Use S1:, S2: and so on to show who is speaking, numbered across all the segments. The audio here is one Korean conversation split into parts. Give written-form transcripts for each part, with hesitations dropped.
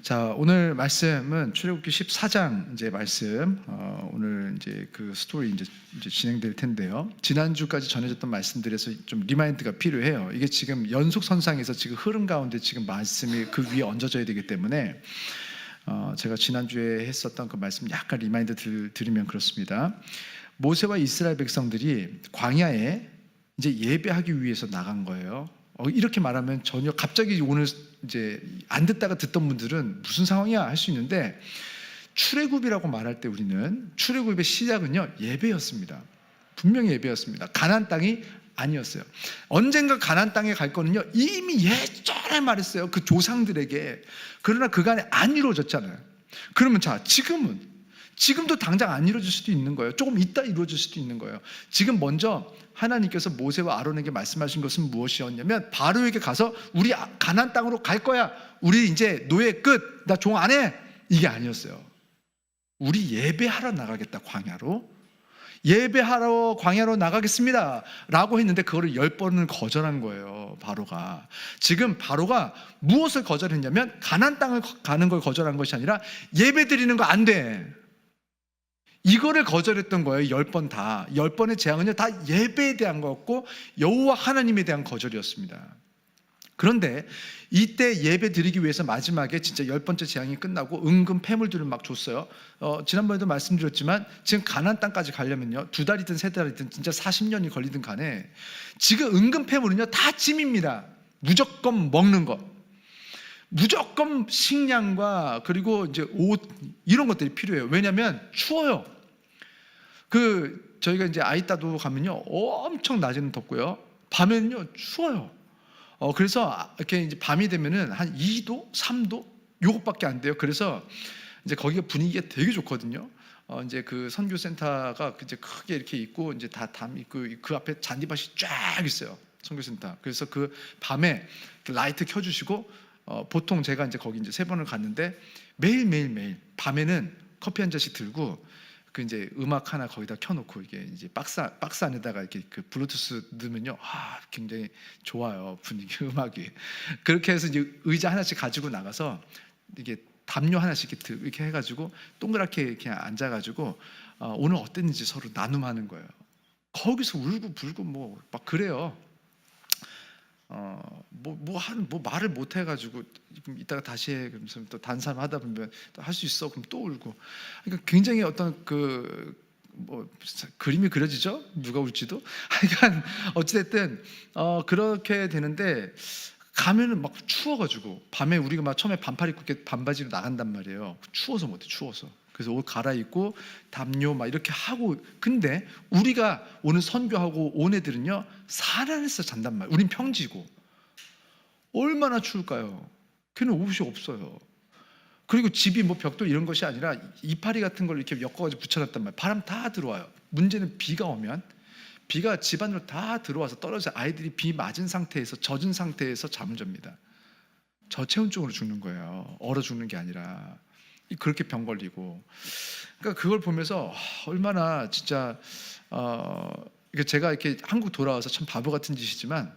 S1: 자, 오늘 말씀은 출애굽기 14장 이제 말씀. 오늘 이제 그 스토리 이제 진행될 텐데요. 지난주까지 전해졌던 말씀들에서 좀 리마인드가 필요해요. 이게 지금 연속선상에서 지금 흐름 가운데 지금 말씀이 그 위에 얹어져야 되기 때문에 제가 지난주에 했었던 그 말씀 약간 리마인드 드리면 그렇습니다. 모세와 이스라엘 백성들이 광야에 이제 예배하기 위해서 나간 거예요. 이렇게 말하면 전혀 갑자기 오늘 이제 안 듣다가 듣던 분들은 무슨 상황이야 할 수 있는데, 출애굽이라고 말할 때 우리는 출애굽의 시작은요 예배였습니다. 분명히 예배였습니다. 가나안 땅이 아니었어요. 언젠가 가나안 땅에 갈 거는요 이미 예전에 말했어요, 그 조상들에게. 그러나 그간에 안 이루어졌잖아요. 그러면 자, 지금도 당장 안 이루어질 수도 있는 거예요. 조금 이따 이루어질 수도 있는 거예요. 지금 먼저 하나님께서 모세와 아론에게 말씀하신 것은 무엇이었냐면, 바로에게 가서 우리 가나안 땅으로 갈 거야, 우리 이제 노예 끝, 나 종 안 해, 이게 아니었어요. 우리 예배하러 나가겠다, 광야로. 예배하러 광야로 나가겠습니다 라고 했는데 그거를 10번을 거절한 거예요, 바로가. 지금 바로가 무엇을 거절했냐면, 가나안 땅을 가는 걸 거절한 것이 아니라 예배 드리는 거 안 돼, 이거를 거절했던 거예요. 10번 다. 10번의 재앙은요 다 예배에 대한 거였고 여호와 하나님에 대한 거절이었습니다. 그런데 이때 예배 드리기 위해서 마지막에 진짜 10번째 재앙이 끝나고 은금 폐물들을 막 줬어요. 지난번에도 말씀드렸지만 지금 가나안 땅까지 가려면요 2달이든 3달이든 진짜 40년이 걸리든 간에 지금 은금 폐물은요 다 짐입니다. 무조건 먹는 것, 무조건 식량과 그리고 이제 옷, 이런 것들이 필요해요. 왜냐하면 추워요. 저희가 이제 아이따도 가면요 엄청 낮에는 덥고요, 밤에는요 추워요. 그래서 이렇게 이제 밤이 되면은 한 2도, 3도 요것밖에 안 돼요. 그래서 이제 거기가 분위기가 되게 좋거든요. 이제 그 선교센터가 이제 크게 이렇게 있고 이제 다 담 있고 그 앞에 잔디밭이 쫙 있어요, 선교센터. 그래서 그 밤에 라이트 켜주시고, 보통 제가 이제 거기 이제 3번을 갔는데 매일 밤에는 커피 한 잔씩 들고 그 이제 음악 하나 거기다 켜놓고 이게 이제 박스 안에다가 이렇게 그 블루투스 넣으면요 굉장히 좋아요, 분위기, 음악이. 그렇게 해서 이제 의자 하나씩 가지고 나가서 이게 담요 하나씩 이렇게 해가지고 동그랗게 이렇게 앉아가지고 오늘 어땠는지 서로 나눔하는 거예요. 거기서 울고 불고 뭐 막 그래요. 뭐 말을 못 해가지고 이따가 다시 해, 그러면서 또 다른 사람 하다 보면 또 할 수 있어, 그럼 또 울고. 그러니까 굉장히 어떤 그림이 그려지죠, 누가 울지도. 그러니까 어찌됐든 그렇게 되는데 가면은 막 추워가지고 밤에 우리가 막 처음에 반팔 입고 이렇게 반바지로 나간단 말이에요. 추워서 못해, 추워서. 그래서 옷 갈아입고 담요 막 이렇게 하고. 근데 우리가 오늘 선교하고 온 애들은요 산 안에서 잔단 말이에요. 우린 평지고. 얼마나 추울까요? 걔는 옷이 없어요. 그리고 집이 뭐 벽돌 이런 것이 아니라 이파리 같은 걸 이렇게 엮어가지고 붙여놨단 말이에요. 바람 다 들어와요. 문제는 비가 오면 비가 집 안으로 다 들어와서 떨어져 아이들이 비 맞은 상태에서, 젖은 상태에서 잠을 잡니다. 저체온증으로 죽는 거예요. 얼어 죽는 게 아니라. 그렇게 병 걸리고. 그러니까 그걸 보면서 얼마나 진짜 제가 이렇게 한국 돌아와서 참 바보 같은 짓이지만,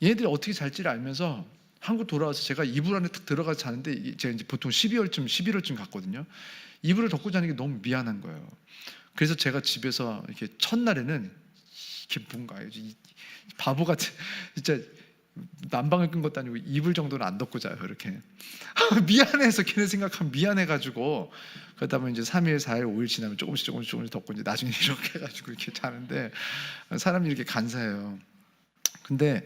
S1: 얘네들이 어떻게 살지를 알면서 한국 돌아와서 제가 이불 안에 딱 들어가서 자는데, 제가 이제 보통 11월쯤 갔거든요. 이불을 덮고 자는 게 너무 미안한 거예요. 그래서 제가 집에서 이렇게 첫날에는 이게 뭔가 바보 같은, 진짜 난방을 끈 것도 아니고 이불 정도는 안 덮고 자요, 이렇게. 미안해서, 걔네 생각하면 미안해가지고. 그러다 보면 이제 3일, 4일, 5일 지나면 조금씩 덮고 이제 나중에 이렇게 해가지고 이렇게 자는데, 사람이 이렇게 간사해요. 근데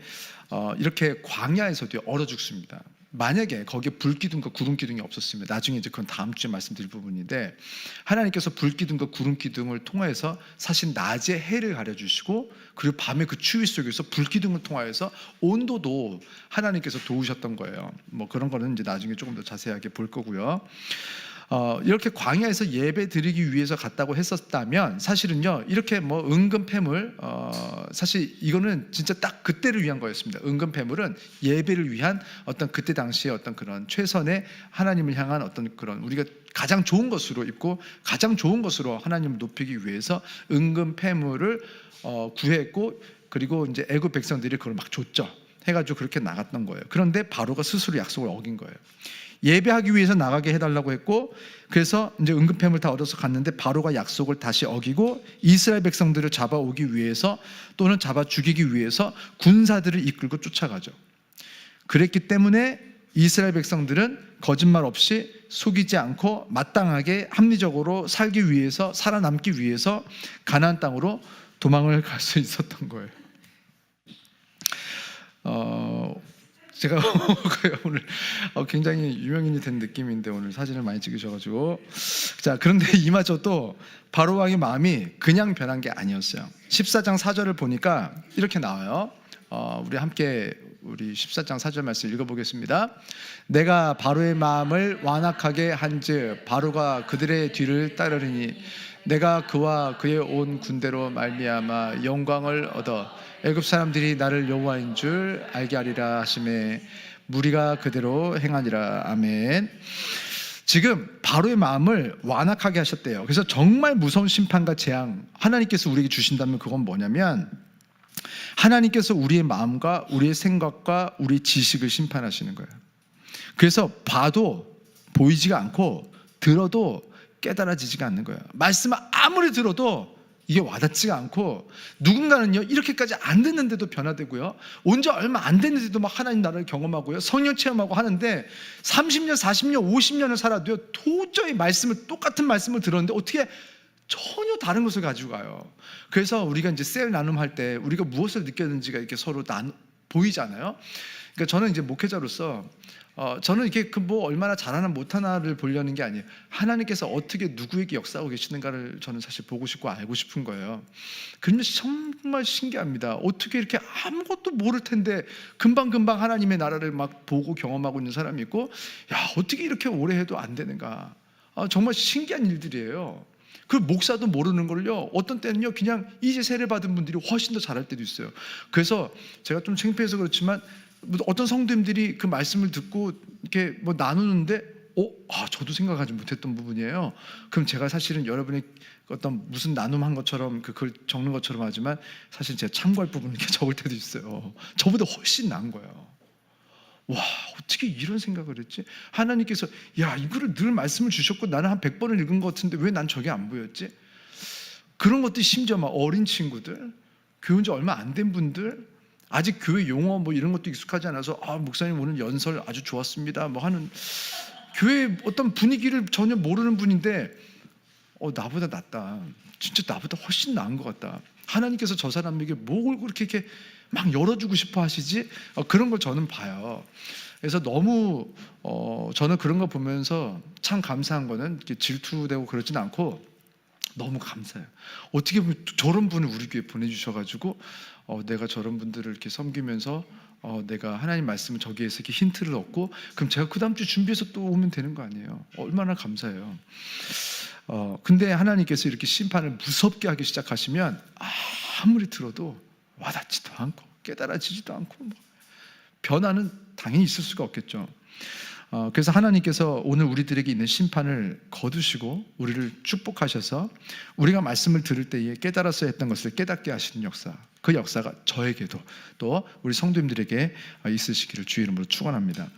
S1: 이렇게 광야에서도 얼어 죽습니다. 만약에 거기에 불기둥과 구름기둥이 없었으면, 나중에 이제 그건 다음 주에 말씀드릴 부분인데, 하나님께서 불기둥과 구름기둥을 통해서 사실 낮에 해를 가려주시고, 그리고 밤에 그 추위 속에서 불기둥을 통하여서 온도도 하나님께서 도우셨던 거예요. 뭐 그런 거는 이제 나중에 조금 더 자세하게 볼 거고요. 이렇게 광야에서 예배 드리기 위해서 갔다고 했었다면, 사실은요 이렇게 뭐 은금 폐물, 사실 이거는 진짜 딱 그때를 위한 거였습니다. 은금 폐물은 예배를 위한 어떤 그때 당시에 어떤 그런 최선의 하나님을 향한 어떤 그런, 우리가 가장 좋은 것으로 입고 가장 좋은 것으로 하나님을 높이기 위해서 은금 폐물을 구했고, 그리고 이제 애굽 백성들이 그걸 막 줬죠. 해가지고 그렇게 나갔던 거예요. 그런데 바로가 스스로 약속을 어긴 거예요. 예배하기 위해서 나가게 해달라고 했고, 그래서 이제 응급함을 다 얻어서 갔는데 바로가 약속을 다시 어기고 이스라엘 백성들을 잡아오기 위해서 또는 잡아 죽이기 위해서 군사들을 이끌고 쫓아가죠. 그랬기 때문에 이스라엘 백성들은 거짓말 없이 속이지 않고 마땅하게 합리적으로 살기 위해서, 살아남기 위해서 가나안 땅으로 도망을 갈 수 있었던 거예요. 제가 오늘 굉장히 유명인이 된 느낌인데 오늘 사진을 많이 찍으셔가지고, 자, 그런데 이마저도 바로 왕의 마음이 그냥 변한 게 아니었어요. 14장 4절을 보니까 이렇게 나와요. 우리 함께 우리 14장 4절 말씀 읽어보겠습니다. 내가 바로의 마음을 완악하게 한즉 바로가 그들의 뒤를 따르리니 내가 그와 그의 온 군대로 말미암아 영광을 얻어 애굽 사람들이 나를 여호와인 줄 알게 하리라 하시매 무리가 그대로 행하니라. 아멘. 지금 바로의 마음을 완악하게 하셨대요. 그래서 정말 무서운 심판과 재앙 하나님께서 우리에게 주신다면 그건 뭐냐면, 하나님께서 우리의 마음과 우리의 생각과 우리의 지식을 심판하시는 거예요. 그래서 봐도 보이지가 않고 들어도 깨달아지지가 않는 거예요. 말씀을 아무리 들어도 이게 와닿지가 않고, 누군가는요 이렇게까지 안 됐는데도 변화되고요, 온 지 얼마 안 됐는데도 막 하나님 나라를 경험하고요, 성령 체험하고 하는데 30년, 40년, 50년을 살아도요 도저히 똑같은 말씀을 들었는데 어떻게 전혀 다른 것을 가지고 가요. 그래서 우리가 이제 셀 나눔할 때 우리가 무엇을 느꼈는지가 이렇게 서로 보이잖아요. 그러니까 저는 이제 목회자로서 저는 이게 뭐 얼마나 잘하나 못하나를 보려는 게 아니에요. 하나님께서 어떻게 누구에게 역사하고 계시는가를 저는 사실 보고 싶고 알고 싶은 거예요. 그러면 정말 신기합니다. 어떻게 이렇게 아무것도 모를 텐데 금방금방 하나님의 나라를 막 보고 경험하고 있는 사람이 있고, 야, 어떻게 이렇게 오래 해도 안 되는가. 정말 신기한 일들이에요. 그 목사도 모르는 걸요, 어떤 때는요 그냥 이제 세례 받은 분들이 훨씬 더 잘할 때도 있어요. 그래서 제가 좀 창피해서 그렇지만 어떤 성도님들이 그 말씀을 듣고 이렇게 뭐 나누는데 저도 생각하지 못했던 부분이에요. 그럼 제가 사실은 여러분이 어떤 무슨 나눔한 것처럼 그걸 적는 것처럼 하지만 사실 제가 참고할 부분을 이렇게 적을 때도 있어요. 저보다 훨씬 나은 거예요. 와, 어떻게 이런 생각을 했지? 하나님께서 야, 이거를 늘 말씀을 주셨고 나는 한 100번을 읽은 것 같은데 왜 난 저게 안 보였지? 그런 것들이 심지어 막 어린 친구들, 교회 온 지 얼마 안 된 분들, 아직 교회 용어 뭐 이런 것도 익숙하지 않아서 목사님 오늘 연설 아주 좋았습니다 뭐 하는, 교회 어떤 분위기를 전혀 모르는 분인데 나보다 낫다, 진짜 나보다 훨씬 나은 것 같다, 하나님께서 저 사람에게 뭘 그렇게 이렇게 막 열어주고 싶어 하시지? 그런 걸 저는 봐요. 그래서 너무 저는 그런 거 보면서 참 감사한 거는 이렇게 질투되고 그러진 않고 너무 감사해요. 어떻게 보면 저런 분을 우리 교회에 보내주셔가지고 내가 저런 분들을 이렇게 섬기면서 내가 하나님 말씀을 저기에서 이렇게 힌트를 얻고, 그럼 제가 그 다음 주 준비해서 또 오면 되는 거 아니에요. 얼마나 감사해요. 근데 하나님께서 이렇게 심판을 무섭게 하기 시작하시면 아무리 들어도 와닿지도 않고 깨달아지지도 않고 변화는 당연히 있을 수가 없겠죠. 그래서 하나님께서 오늘 우리들에게 있는 심판을 거두시고 우리를 축복하셔서 우리가 말씀을 들을 때에 깨달았어야 했던 것을 깨닫게 하시는 역사, 그 역사가 저에게도 또 우리 성도님들에게 있으시기를 주의 이름으로 축원합니다.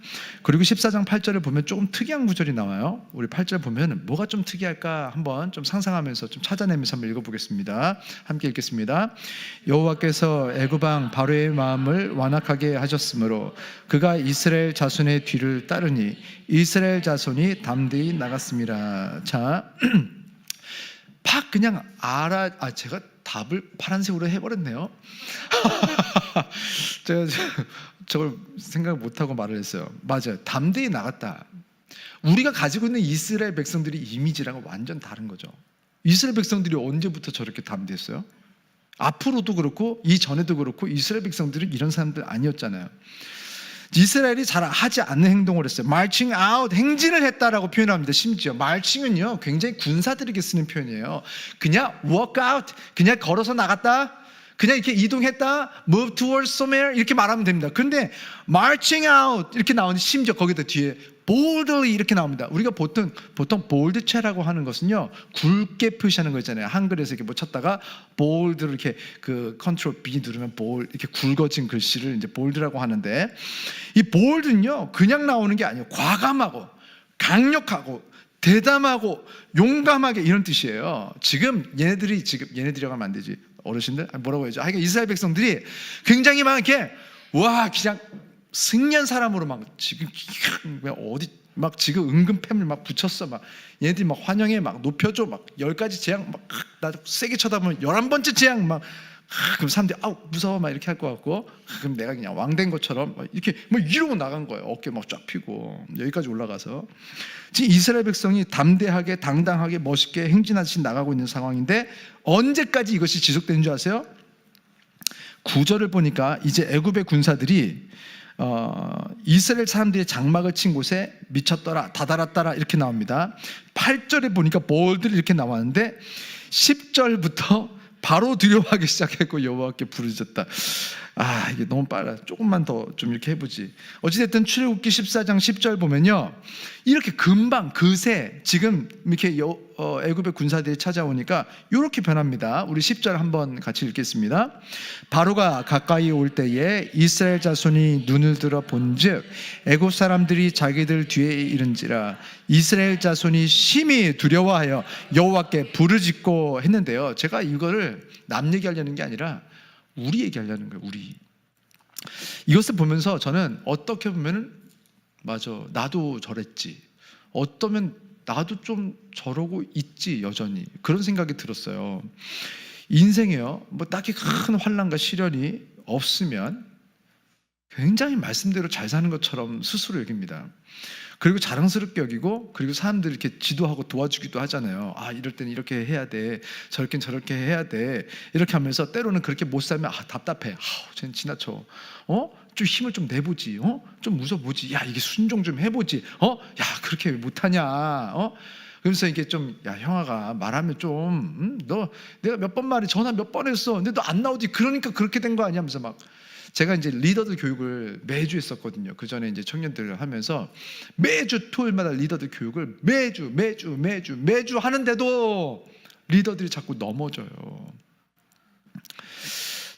S1: 그리고 14장 8절을 보면 조금 특이한 구절이 나와요. 우리 8절 보면 뭐가 좀 특이할까 한번 좀 상상하면서 좀 찾아내면서 한번 읽어보겠습니다. 함께 읽겠습니다. 여호와께서 애굽 왕 바로의 마음을 완악하게 하셨으므로 그가 이스라엘 자손의 뒤를 따르니 이스라엘 자손이 담대히 나갔습니다. 자, 팍 그냥 제가 답을 파란색으로 해버렸네요. 제가 저걸 생각 못하고 말을 했어요. 맞아요. 담대히 나갔다. 우리가 가지고 있는 이스라엘 백성들의 이미지랑은 완전 다른 거죠. 이스라엘 백성들이 언제부터 저렇게 담대했어요? 앞으로도 그렇고 이전에도 그렇고 이스라엘 백성들은 이런 사람들 아니었잖아요. 이스라엘이 잘 하지 않는 행동을 했어요. marching out, 행진을 했다라고 표현합니다. 심지어 marching은요 굉장히 군사들에게 쓰는 표현이에요. 그냥 walk out, 그냥 걸어서 나갔다, 그냥 이렇게 이동했다, move towards somewhere 이렇게 말하면 됩니다. 그런데 marching out 이렇게 나오는데 심지어 거기다 뒤에 boldly 이렇게 나옵니다. 우리가 보통 bold체라고 하는 것은요, 굵게 표시하는 거 있잖아요. 한글에서 이렇게 뭐 쳤다가 bold를 이렇게 그 컨트롤 B 누르면 bold 이렇게 굵어진 글씨를 이제 bold라고 하는데, 이 bold는요 그냥 나오는 게 아니에요. 과감하고 강력하고 대담하고 용감하게 이런 뜻이에요. 지금 얘네들이라고 하면 안 되지. 어르신들 뭐라고 해야죠? 하여간 이스라엘 백성들이 굉장히 막 이렇게 와 그냥 승리한 사람으로 막 지금 어디 막 지금 은근팸을 막 붙였어. 막 얘네들이 막 환영해 막 높여줘 막 10가지 재앙 막 나 세게 쳐다보면 11번째 재앙 막 그럼 사람들이 아우 무서워 막 이렇게 할 것 같고, 그럼 내가 그냥 왕 된 것처럼 막 이렇게 막 이러고 나간 거예요. 어깨 막 쫙 펴고 여기까지 올라가서 지금 이스라엘 백성이 담대하게 당당하게 멋있게 행진하듯이 나가고 있는 상황인데, 언제까지 이것이 지속되는 줄 아세요? 9절을 보니까 이제 애굽의 군사들이 이스라엘 사람들의 장막을 친 곳에 미쳤더라 다다랐더라 이렇게 나옵니다. 8절에 보니까 bol들 이렇게 나왔는데 10절부터 바로 두려워하기 시작했고 여호와께 부르짖었다. 이게 너무 빨라. 조금만 더 좀 이렇게 해보지. 어찌됐든 출애굽기 14장 10절 보면요, 이렇게 금방 그새 지금 이렇게 애굽의 군사들이 찾아오니까 이렇게 변합니다. 우리 10절 한번 같이 읽겠습니다. 바로가 가까이 올 때에 이스라엘 자손이 눈을 들어 본즉 애굽 사람들이 자기들 뒤에 이른지라. 이스라엘 자손이 심히 두려워하여 여호와께 부르짖고 했는데요, 제가 이거를 남 얘기하려는 게 아니라 우리 얘기하려는 거예요. 우리 이것을 보면서 저는 어떻게 보면은 맞아 나도 저랬지, 어떠면 나도 좀 저러고 있지 여전히, 그런 생각이 들었어요. 인생에요 뭐 딱히 큰 환난과 시련이 없으면 굉장히 말씀대로 잘 사는 것처럼 스스로 여깁니다. 그리고 자랑스럽게 여기고, 그리고 사람들 이렇게 지도하고 도와주기도 하잖아요. 이럴 때는 이렇게 해야 돼, 저렇게 저렇게 해야 돼, 이렇게 하면서 때로는 그렇게 못 살면 답답해. 쟤는 지나쳐. 좀 힘을 좀 내보지. 좀 웃어보지. 야 이게 순종 좀 해보지. 야 그렇게 못하냐. 그러면서 이게 좀 야 형아가 말하면 좀 너 내가 몇 번 말해 전화 몇 번 했어. 근데 너 안 나오지. 그러니까 그렇게 된 거 아니야 하면서 막. 제가 이제 리더들 교육을 매주 했었거든요. 그 전에 이제 청년들을 하면서 매주 토요일마다 리더들 교육을 매주 하는데도 리더들이 자꾸 넘어져요.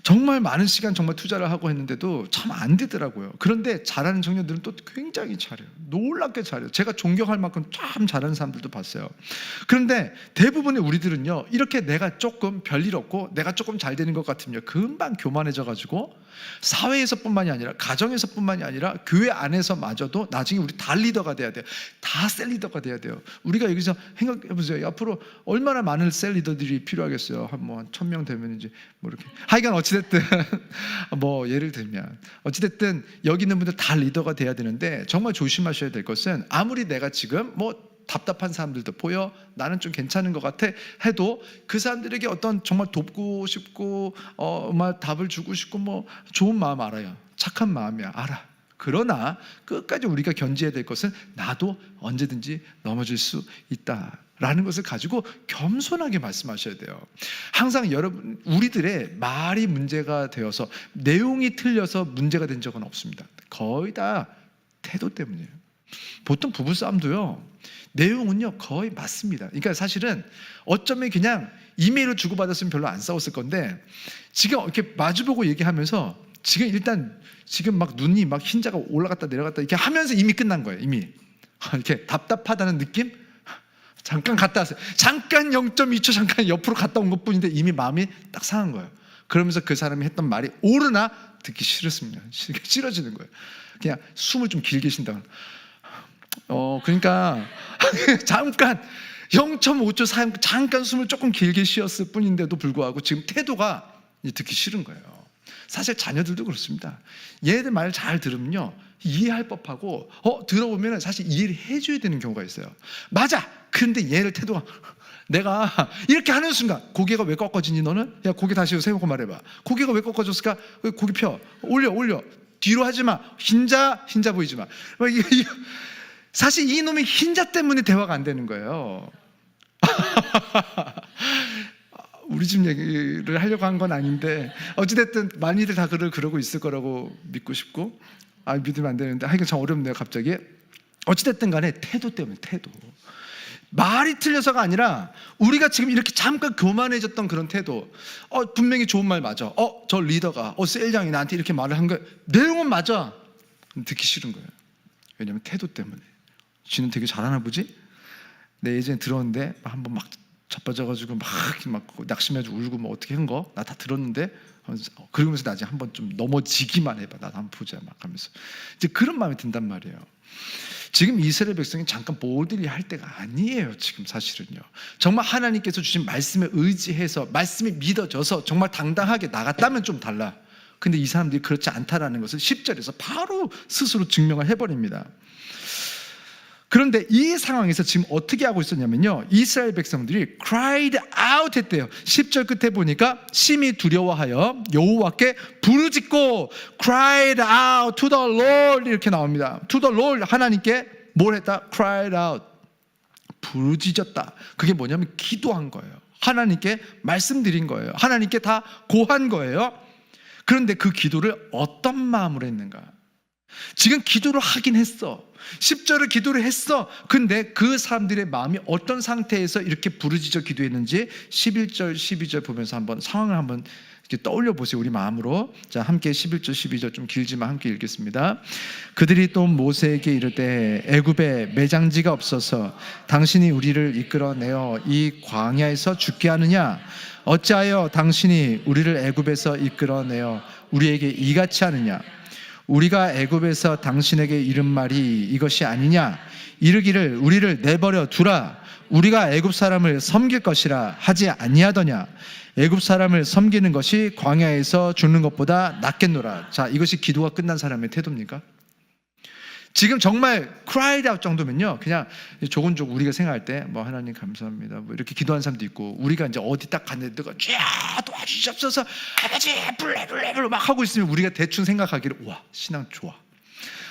S1: 정말 많은 시간 정말 투자를 하고 했는데도 참 안 되더라고요. 그런데 잘하는 청년들은 또 굉장히 잘해요. 놀랍게 잘해요. 제가 존경할 만큼 참 잘하는 사람들도 봤어요. 그런데 대부분의 우리들은요, 이렇게 내가 조금 별일 없고 내가 조금 잘 되는 것 같으면 금방 교만해져 가지고 사회에서뿐만이 아니라 가정에서뿐만이 아니라 교회 안에서마저도 나중에 우리 다 리더가 돼야 돼요. 다 셀 리더가 돼야 돼요. 우리가 여기서 생각해 보세요. 앞으로 얼마나 많은 셀 리더들이 필요하겠어요. 한 1000명 되면 이제 뭐 이렇게 하여간 어찌됐든 뭐 예를 들면 어찌됐든 여기 있는 분들 다 리더가 돼야 되는데, 정말 조심하셔야 될 것은 아무리 내가 지금 뭐 답답한 사람들도 보여 나는 좀 괜찮은 것 같아 해도 그 사람들에게 어떤 정말 돕고 싶고 막 답을 주고 싶고 뭐 좋은 마음 알아요. 착한 마음이야 알아. 그러나 끝까지 우리가 견지해야 될 것은 나도 언제든지 넘어질 수 있다 라는 것을 가지고 겸손하게 말씀하셔야 돼요. 항상 여러분 우리들의 말이 문제가 되어서 내용이 틀려서 문제가 된 적은 없습니다. 거의 다 태도 때문이에요. 보통 부부싸움도요 내용은요 거의 맞습니다. 그러니까 사실은 어쩌면 그냥 이메일로 주고받았으면 별로 안 싸웠을 건데, 지금 이렇게 마주보고 얘기하면서 지금 일단 지금 막 눈이 막 흰자가 올라갔다 내려갔다 이렇게 하면서 이미 끝난 거예요. 이미 이렇게 답답하다는 느낌? 잠깐 갔다 왔어요. 잠깐 0.2초 잠깐 옆으로 갔다 온 것뿐인데 이미 마음이 딱 상한 거예요. 그러면서 그 사람이 했던 말이 옳으나 듣기 싫었습니다. 싫어지는 거예요. 그냥 숨을 좀 길게 쉰다. 그러니까 잠깐 0.5초 잠깐 숨을 조금 길게 쉬었을 뿐인데도 불구하고 지금 태도가 듣기 싫은 거예요. 사실 자녀들도 그렇습니다. 얘들 말 잘 들으면요 이해할 법하고 들어보면 사실 이해를 해줘야 되는 경우가 있어요. 맞아. 그런데 얘를 태도가 내가 이렇게 하는 순간 고개가 왜 꺾어지니 너는? 야 고개 다시 세우고 말해봐. 고개가 왜 꺾어졌을까? 고개 펴 올려 뒤로 하지마. 흰자 보이지 마. 사실 이놈의 흰자 때문에 대화가 안 되는 거예요. 우리 집 얘기를 하려고 한 건 아닌데 어찌됐든 많이들 다 그러고 있을 거라고 믿고 싶고, 믿으면 안 되는데 하여간 참 어렵네요 갑자기. 어찌됐든 간에 태도 때문에, 태도. 말이 틀려서가 아니라 우리가 지금 이렇게 잠깐 교만해졌던 그런 태도. 분명히 좋은 말 맞아. 저 리더가 셀장이 나한테 이렇게 말을 한 거 내용은 맞아. 듣기 싫은 거예요. 왜냐면 태도 때문에. 쥐는 되게 잘하나 보지? 내 예전에 들었는데 한번 막 자빠져가지고 막 낙심해가지고 울고 뭐 어떻게 한 거 나 다 들었는데, 그러면서 나중에 한번 좀 넘어지기만 해봐, 나도 한번 보자 막 하면서 이제 그런 마음이 든단 말이에요. 지금 이스라엘 백성이 잠깐 모들이 할 때가 아니에요. 지금 사실은요, 정말 하나님께서 주신 말씀에 의지해서 말씀이 믿어져서 정말 당당하게 나갔다면 좀 달라. 근데 이 사람들이 그렇지 않다라는 것을 10절에서 바로 스스로 증명을 해버립니다. 그런데 이 상황에서 지금 어떻게 하고 있었냐면요, 이스라엘 백성들이 cried out 했대요. 10절 끝에 보니까 심히 두려워하여 여호와께 부르짖고 cried out to the Lord 이렇게 나옵니다. to the Lord, 하나님께 뭘 했다? cried out, 부르짖었다. 그게 뭐냐면 기도한 거예요. 하나님께 말씀드린 거예요. 하나님께 다 고한 거예요. 그런데 그 기도를 어떤 마음으로 했는가? 지금 기도를 하긴 했어. 10절을 기도를 했어. 근데 그 사람들의 마음이 어떤 상태에서 이렇게 부르짖어 기도했는지 11절 12절 보면서 한번 상황을 한번 이렇게 떠올려 보세요, 우리 마음으로. 자, 함께 11절 12절 좀 길지만 함께 읽겠습니다. 그들이 또 모세에게 이르되 애굽에 매장지가 없어서 당신이 우리를 이끌어내어 이 광야에서 죽게 하느냐? 어찌하여 당신이 우리를 애굽에서 이끌어내어 우리에게 이같이 하느냐? 우리가 애굽에서 당신에게 이른 말이 이것이 아니냐? 이르기를 우리를 내버려 두라. 우리가 애굽 사람을 섬길 것이라 하지 아니하더냐? 애굽 사람을 섬기는 것이 광야에서 죽는 것보다 낫겠노라. 자, 이것이 기도가 끝난 사람의 태도입니까? 지금 정말 cried out 정도면요, 그냥 조곤조곤 우리가 생각할 때 뭐 하나님 감사합니다 뭐 이렇게 기도하는 사람도 있고, 우리가 이제 어디 딱 갔는데 누가 쫙 도와주시옵소서 아버지 블레블레블 막 하고 있으면 우리가 대충 생각하기를 와, 신앙 좋아,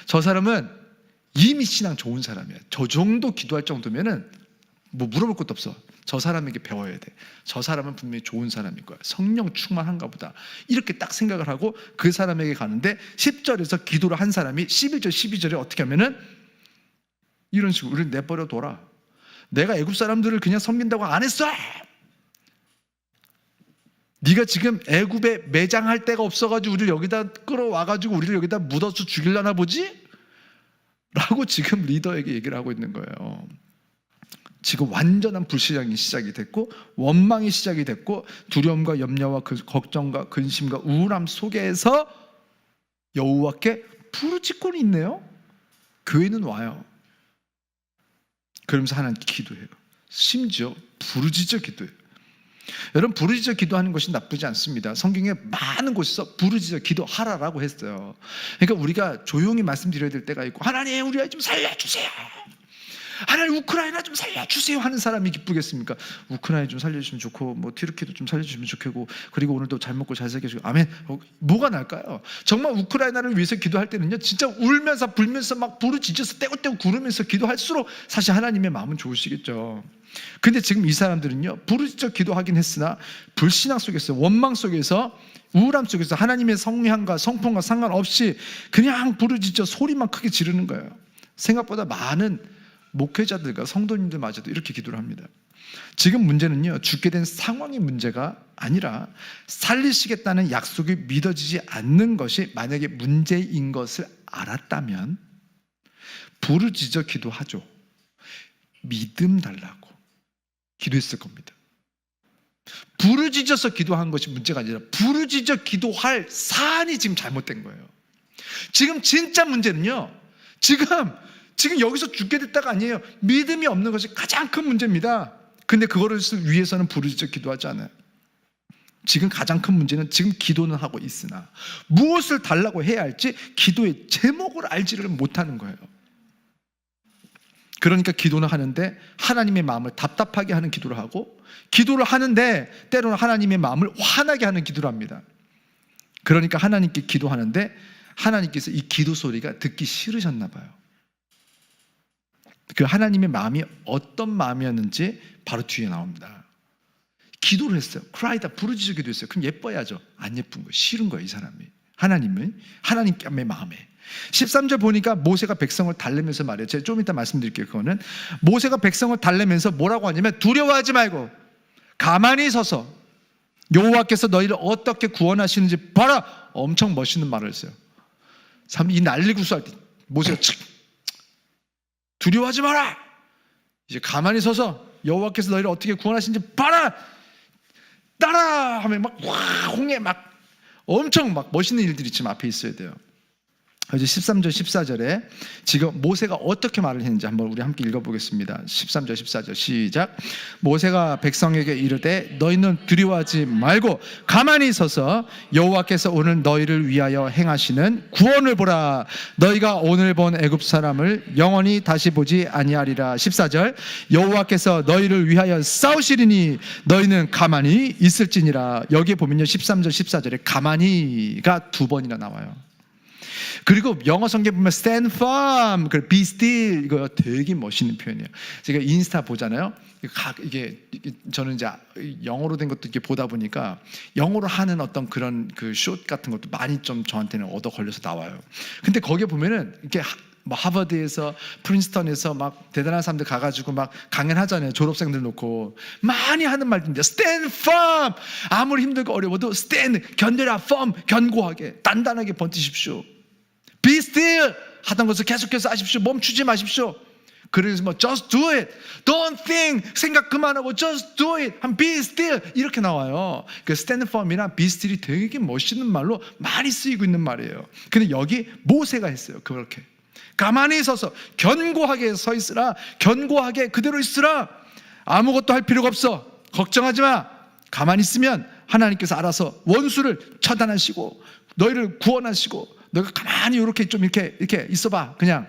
S1: 저 사람은 이미 신앙 좋은 사람이야, 저 정도 기도할 정도면은 뭐 물어볼 것도 없어, 저 사람에게 배워야 돼, 저 사람은 분명히 좋은 사람일 거야, 성령 충만한가 보다, 이렇게 딱 생각을 하고 그 사람에게 가는데 10절에서 기도를 한 사람이 11절 12절에 어떻게 하면은 이런 식으로 우리를 내버려 둬라. 내가 애굽 사람들을 그냥 섬긴다고 안 했어. 네가 지금 애굽에 매장할 데가 없어가지고 우리를 여기다 끌어와가지고 우리를 여기다 묻어서 죽이려나 보지? 라고 지금 리더에게 얘기를 하고 있는 거예요. 지금 완전한 불신앙이 시작이 됐고 원망이 시작이 됐고 두려움과 염려와 그 걱정과 근심과 우울함 속에서 여호와께 부르짖고는 있네요. 교회는 와요. 그러면서 하나님께 기도해요. 심지어 부르짖어 기도해요. 여러분, 부르짖어 기도하는 것이 나쁘지 않습니다. 성경에 많은 곳에서 부르짖어 기도하라라고 했어요. 그러니까 우리가 조용히 말씀드려야 될 때가 있고, 하나님 우리 아이 좀 살려주세요, 하나님 우크라이나 좀 살려주세요 하는 사람이 기쁘겠습니까? 우크라이나 좀 살려주시면 좋고 뭐 튀르키도 좀 살려주시면 좋겠고, 그리고 오늘도 잘 먹고 잘 살게주고 아멘. 뭐가 날까요? 정말 우크라이나를 위해서 기도할 때는요, 진짜 울면서 불면서 막 부르짖어서 떼고떼고 구르면서 기도할수록 사실 하나님의 마음은 좋으시겠죠. 근데 지금 이 사람들은요, 부르짖어 기도하긴 했으나 불신앙 속에서, 원망 속에서, 우울함 속에서 하나님의 성향과 성품과 상관없이 그냥 부르짖어 소리만 크게 지르는 거예요. 생각보다 많은 목회자들과 성도님들마저도 이렇게 기도를 합니다. 지금 문제는요, 죽게 된 상황의 문제가 아니라 살리시겠다는 약속이 믿어지지 않는 것이 만약에 문제인 것을 알았다면 부르짖어 기도하죠. 믿음 달라고 기도했을 겁니다. 부르짖어서 기도한 것이 문제가 아니라 부르짖어 기도할 사안이 지금 잘못된 거예요. 지금 진짜 문제는요, 지금 여기서 죽게 됐다가 아니에요. 믿음이 없는 것이 가장 큰 문제입니다. 근데 그거를 위해서는 부르짖어 기도하지 않아요. 지금 가장 큰 문제는 지금 기도는 하고 있으나 무엇을 달라고 해야 할지 기도의 제목을 알지를 못하는 거예요. 그러니까 기도는 하는데 하나님의 마음을 답답하게 하는 기도를 하고, 기도를 하는데 때로는 하나님의 마음을 화나게 하는 기도를 합니다. 그러니까 하나님께 기도하는데 하나님께서 이 기도 소리가 듣기 싫으셨나 봐요. 그 하나님의 마음이 어떤 마음이었는지 바로 뒤에 나옵니다. 기도를 했어요. 크라이다 부르짖어 기도했어요. 그럼 예뻐야죠. 안 예쁜 거예요. 싫은 거예요, 이 사람이. 하나님의 마음에. 13절 보니까 모세가 백성을 달래면서 말해요. 제가 좀 이따 말씀드릴게요. 그거는 모세가 백성을 달래면서 뭐라고 하냐면 두려워하지 말고 가만히 서서 여호와께서 너희를 어떻게 구원하시는지 봐라. 엄청 멋있는 말을 했어요. 이 난리 구수할 때 모세가 두려워하지 마라. 이제 가만히 서서 여호와께서 너희를 어떻게 구원하시는지 봐라. 따라 하면 막 홍해 막 엄청 막 멋있는 일들이 지금 앞에 있어야 돼요. 이제 13절 14절에 지금 모세가 어떻게 말을 했는지 한번 우리 함께 읽어보겠습니다. 13절 14절 시작. 모세가 백성에게 이르되 너희는 두려워하지 말고 가만히 서서 여호와께서 오늘 너희를 위하여 행하시는 구원을 보라. 너희가 오늘 본 애굽 사람을 영원히 다시 보지 아니하리라. 14절 여호와께서 너희를 위하여 싸우시리니 너희는 가만히 있을지니라. 여기에 보면요 13절 14절에 가만히가 두 번이나 나와요. 그리고 영어 성경 보면 stand firm, be still, 이거 되게 멋있는 표현이에요. 제가 인스타 보잖아요. 이게 저는 이제 영어로 된 것도 이렇게 보다 보니까 영어로 하는 어떤 그런 그 숏 같은 것도 많이 좀 저한테는 얻어 걸려서 나와요. 근데 거기에 보면은 이렇게 뭐 하버드에서 프린스턴에서 막 대단한 사람들 가가지고 막 강연하잖아요. 졸업생들 놓고 많이 하는 말인데 stand firm, 아무리 힘들고 어려워도 stand, 견뎌라, firm, 견고하게 단단하게 버티십시오. Be still, 하던 것을 계속해서 하십시오. 멈추지 마십시오. 그래서 뭐 just do it, don't think, 생각 그만하고 just do it, be still 이렇게 나와요. 그 stand firm이나 be still이 되게 멋있는 말로 많이 쓰이고 있는 말이에요. 근데 여기 모세가 했어요. 그렇게 가만히 서서 견고하게 서 있으라. 견고하게 그대로 있으라. 아무것도 할 필요가 없어. 걱정하지 마. 가만히 있으면 하나님께서 알아서 원수를 처단하시고 너희를 구원하시고, 너가 가만히 이렇게 좀 이렇게 있어봐. 그냥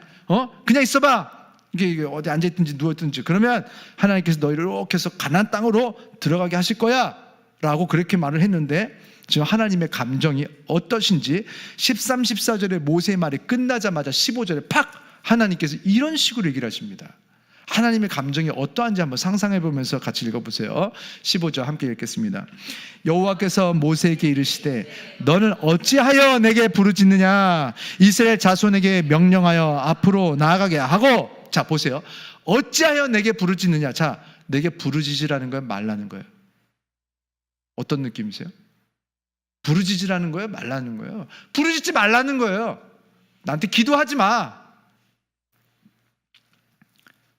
S1: 있어봐. 이게 어디 앉아있든지 누워있든지. 그러면 하나님께서 너희를 이렇게 해서 가나안 땅으로 들어가게 하실 거야 라고 그렇게 말을 했는데, 지금 하나님의 감정이 어떠신지 13, 14절에 모세의 말이 끝나자마자 15절에 팍 하나님께서 이런 식으로 얘기를 하십니다. 하나님의 감정이 어떠한지 한번 상상해 보면서 같이 읽어보세요. 15절 함께 읽겠습니다. 여호와께서 모세에게 이르시되 너는 어찌하여 내게 부르짖느냐. 이스라엘 자손에게 명령하여 앞으로 나아가게 하고. 자 보세요. 어찌하여 내게 부르짖느냐. 자, 내게 부르짖으라는 거예요, 말라는 거예요? 어떤 느낌이세요? 부르짖으라는 거예요, 말라는 거예요? 부르짖지 말라는 거예요. 나한테 기도하지 마.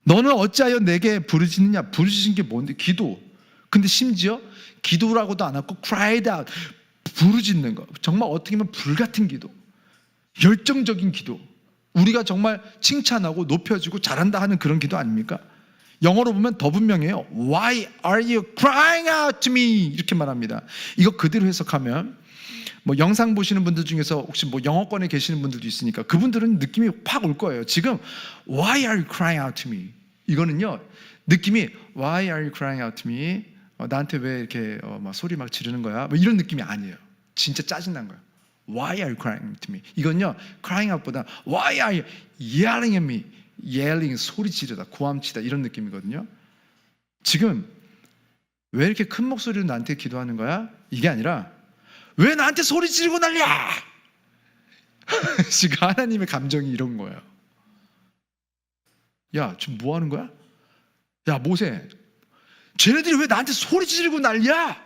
S1: 너는 어찌하여 내게 부르짖느냐. 부르짖은 게 뭔데? 기도. 근데 심지어 기도라고도 안 하고 cried out, 부르짖는 거. 정말 어떻게 보면 불같은 기도, 열정적인 기도, 우리가 정말 칭찬하고 높여주고 잘한다 하는 그런 기도 아닙니까? 영어로 보면 더 분명해요. Why are you crying out to me? 이렇게 말합니다. 이거 그대로 해석하면 뭐 영상 보시는 분들 중에서 혹시 뭐 영어권에 계시는 분들도 있으니까 그분들은 느낌이 팍 올 거예요. 지금 Why are you crying out to me? 이거는요 느낌이 Why are you crying out to me? 나한테 왜 이렇게 막 소리 막 지르는 거야? 뭐 이런 느낌이 아니에요. 진짜 짜증난 거예요. Why are you crying to me? 이건요 crying out보다 Why are you yelling at me? yelling 소리 지르다, 고함치다 이런 느낌이거든요. 지금 왜 이렇게 큰 목소리로 나한테 기도하는 거야? 이게 아니라 왜 나한테 소리 지르고 난리야? 지금 하나님의 감정이 이런 거예요. 야, 지금 뭐 하는 거야? 야, 모세, 쟤네들이 왜 나한테 소리 지르고 난리야?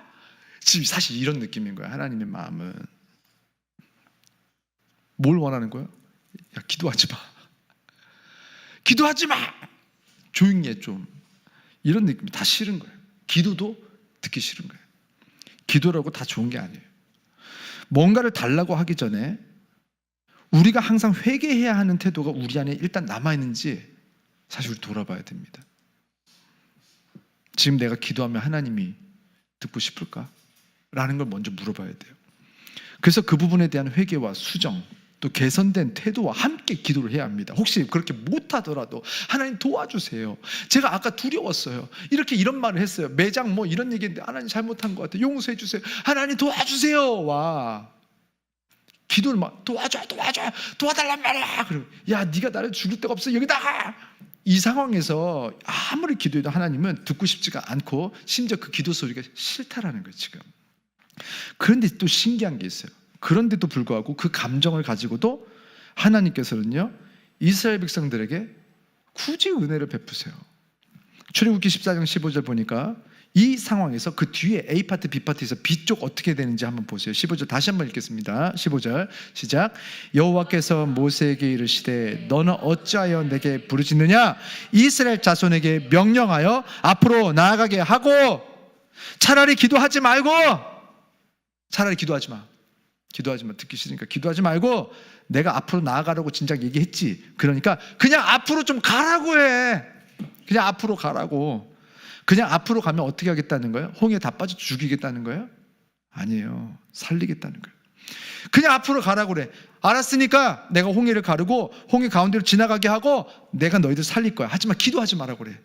S1: 지금 사실 이런 느낌인 거야. 하나님의 마음은 뭘 원하는 거야? 야, 기도하지 마. 기도하지 마. 조용히 해 좀. 이런 느낌이 다 싫은 거예요. 기도도 듣기 싫은 거예요. 기도라고 다 좋은 게 아니에요. 뭔가를 달라고 하기 전에 우리가 항상 회개해야 하는 태도가 우리 안에 일단 남아있는지 사실 우리 돌아봐야 됩니다. 지금 내가 기도하면 하나님이 듣고 싶을까? 라는 걸 먼저 물어봐야 돼요. 그래서 그 부분에 대한 회개와 수정, 또 개선된 태도와 함께 기도를 해야 합니다. 혹시 그렇게 못하더라도 하나님 도와주세요. 제가 아까 두려웠어요. 이런 말을 했어요. 매장 뭐 이런 얘기인데 하나님 잘못한 것 같아요. 용서해 주세요. 하나님 도와주세요. 와, 기도를 막 도와달란 말이야. 그리고 야, 네가 나를 죽일 데가 없어. 여기다가 이 상황에서 아무리 기도해도 하나님은 듣고 싶지가 않고 심지어 그 기도 소리가 싫다라는 거예요 지금. 그런데 또 신기한 게 있어요. 그런데도 불구하고 그 감정을 가지고도 하나님께서는요 이스라엘 백성들에게 굳이 은혜를 베푸세요. 출애굽기 14장 15절 보니까 이 상황에서 그 뒤에 A파트 B파트에서 B쪽 어떻게 되는지 한번 보세요. 15절 다시 한번 읽겠습니다. 15절 시작. 여호와께서 모세에게 이르시되 너는 어찌하여 내게 부르짖느냐. 이스라엘 자손에게 명령하여 앞으로 나아가게 하고. 차라리 기도하지 말고, 차라리 기도하지 마. 기도하지 마. 듣기 싫으니까 기도하지 말고 내가 앞으로 나아가라고 진작 얘기했지. 그러니까 그냥 앞으로 좀 가라고 해. 그냥 앞으로 가라고. 그냥 앞으로 가면 어떻게 하겠다는 거예요? 홍해 다 빠져 죽이겠다는 거예요? 아니에요. 살리겠다는 거예요. 그냥 앞으로 가라고 그래. 알았으니까 내가 홍해를 가르고 홍해 가운데로 지나가게 하고 내가 너희들 살릴 거야. 하지만 기도하지 말라고 그래.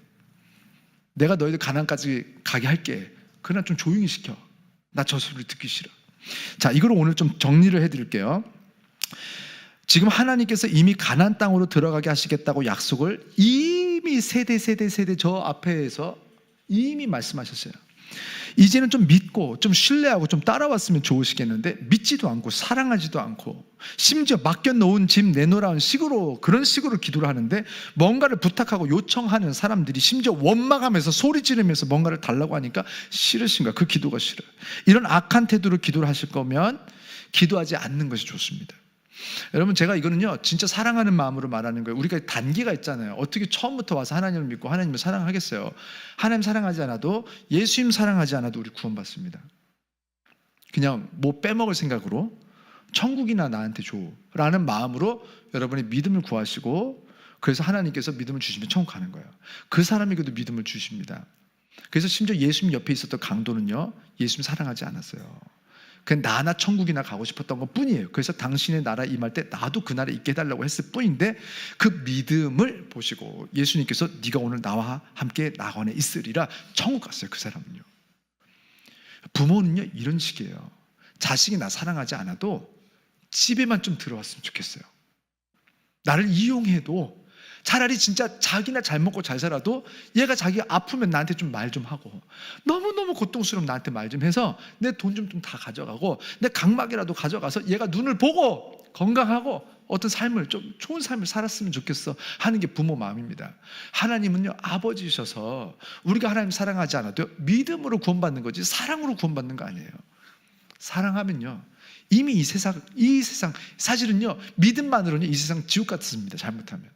S1: 내가 너희들 가나안까지 가게 할게. 그러나 좀 조용히 시켜. 나 저 소리 듣기 싫어. 자, 이걸 오늘 좀 정리를 해드릴게요. 지금 하나님께서 이미 가나안 땅으로 들어가게 하시겠다고 약속을 이미 세대 저 앞에서 이미 말씀하셨어요. 이제는 좀 믿고 좀 신뢰하고 좀 따라왔으면 좋으시겠는데 믿지도 않고 사랑하지도 않고 심지어 맡겨놓은 집 내놓으라는 식으로 그런 식으로 기도를 하는데 뭔가를 부탁하고 요청하는 사람들이 심지어 원망하면서 소리 지르면서 뭔가를 달라고 하니까 싫으신 거야. 그 기도가 싫어요. 이런 악한 태도로 기도를 하실 거면 기도하지 않는 것이 좋습니다. 여러분 제가 이거는요 진짜 사랑하는 마음으로 말하는 거예요. 우리가 단계가 있잖아요. 어떻게 처음부터 와서 하나님을 믿고 하나님을 사랑하겠어요. 하나님 사랑하지 않아도 예수님 사랑하지 않아도 우리 구원받습니다. 그냥 뭐 빼먹을 생각으로 천국이나 나한테 줘 라는 마음으로 여러분이 믿음을 구하시고 그래서 하나님께서 믿음을 주시면 천국 가는 거예요. 그 사람에게도 믿음을 주십니다. 그래서 심지어 예수님 옆에 있었던 강도는요 예수님 사랑하지 않았어요. 그냥 나나 천국이나 가고 싶었던 것 뿐이에요. 그래서 당신의 나라 임할 때 나도 그 나라에 있게 해달라고 했을 뿐인데 그 믿음을 보시고 예수님께서 네가 오늘 나와 함께 낙원에 있으리라 천국 갔어요. 그 사람은요. 부모는요 이런 식이에요. 자식이 나 사랑하지 않아도 집에만 좀 들어왔으면 좋겠어요. 나를 이용해도 차라리 진짜 자기나 잘 먹고 잘 살아도 얘가 자기 아프면 나한테 좀 말 좀 하고 너무너무 고통스러우면 나한테 말 좀 해서 내 돈 좀 다 가져가고 내 각막이라도 가져가서 얘가 눈을 보고 건강하고 어떤 삶을 좀 좋은 삶을 살았으면 좋겠어 하는 게 부모 마음입니다. 하나님은요 아버지셔서 우리가 하나님 사랑하지 않아도 믿음으로 구원받는 거지 사랑으로 구원받는 거 아니에요. 사랑하면요 이미 이 세상 사실은요 믿음만으로는 이 세상 지옥 같습니다. 잘못하면.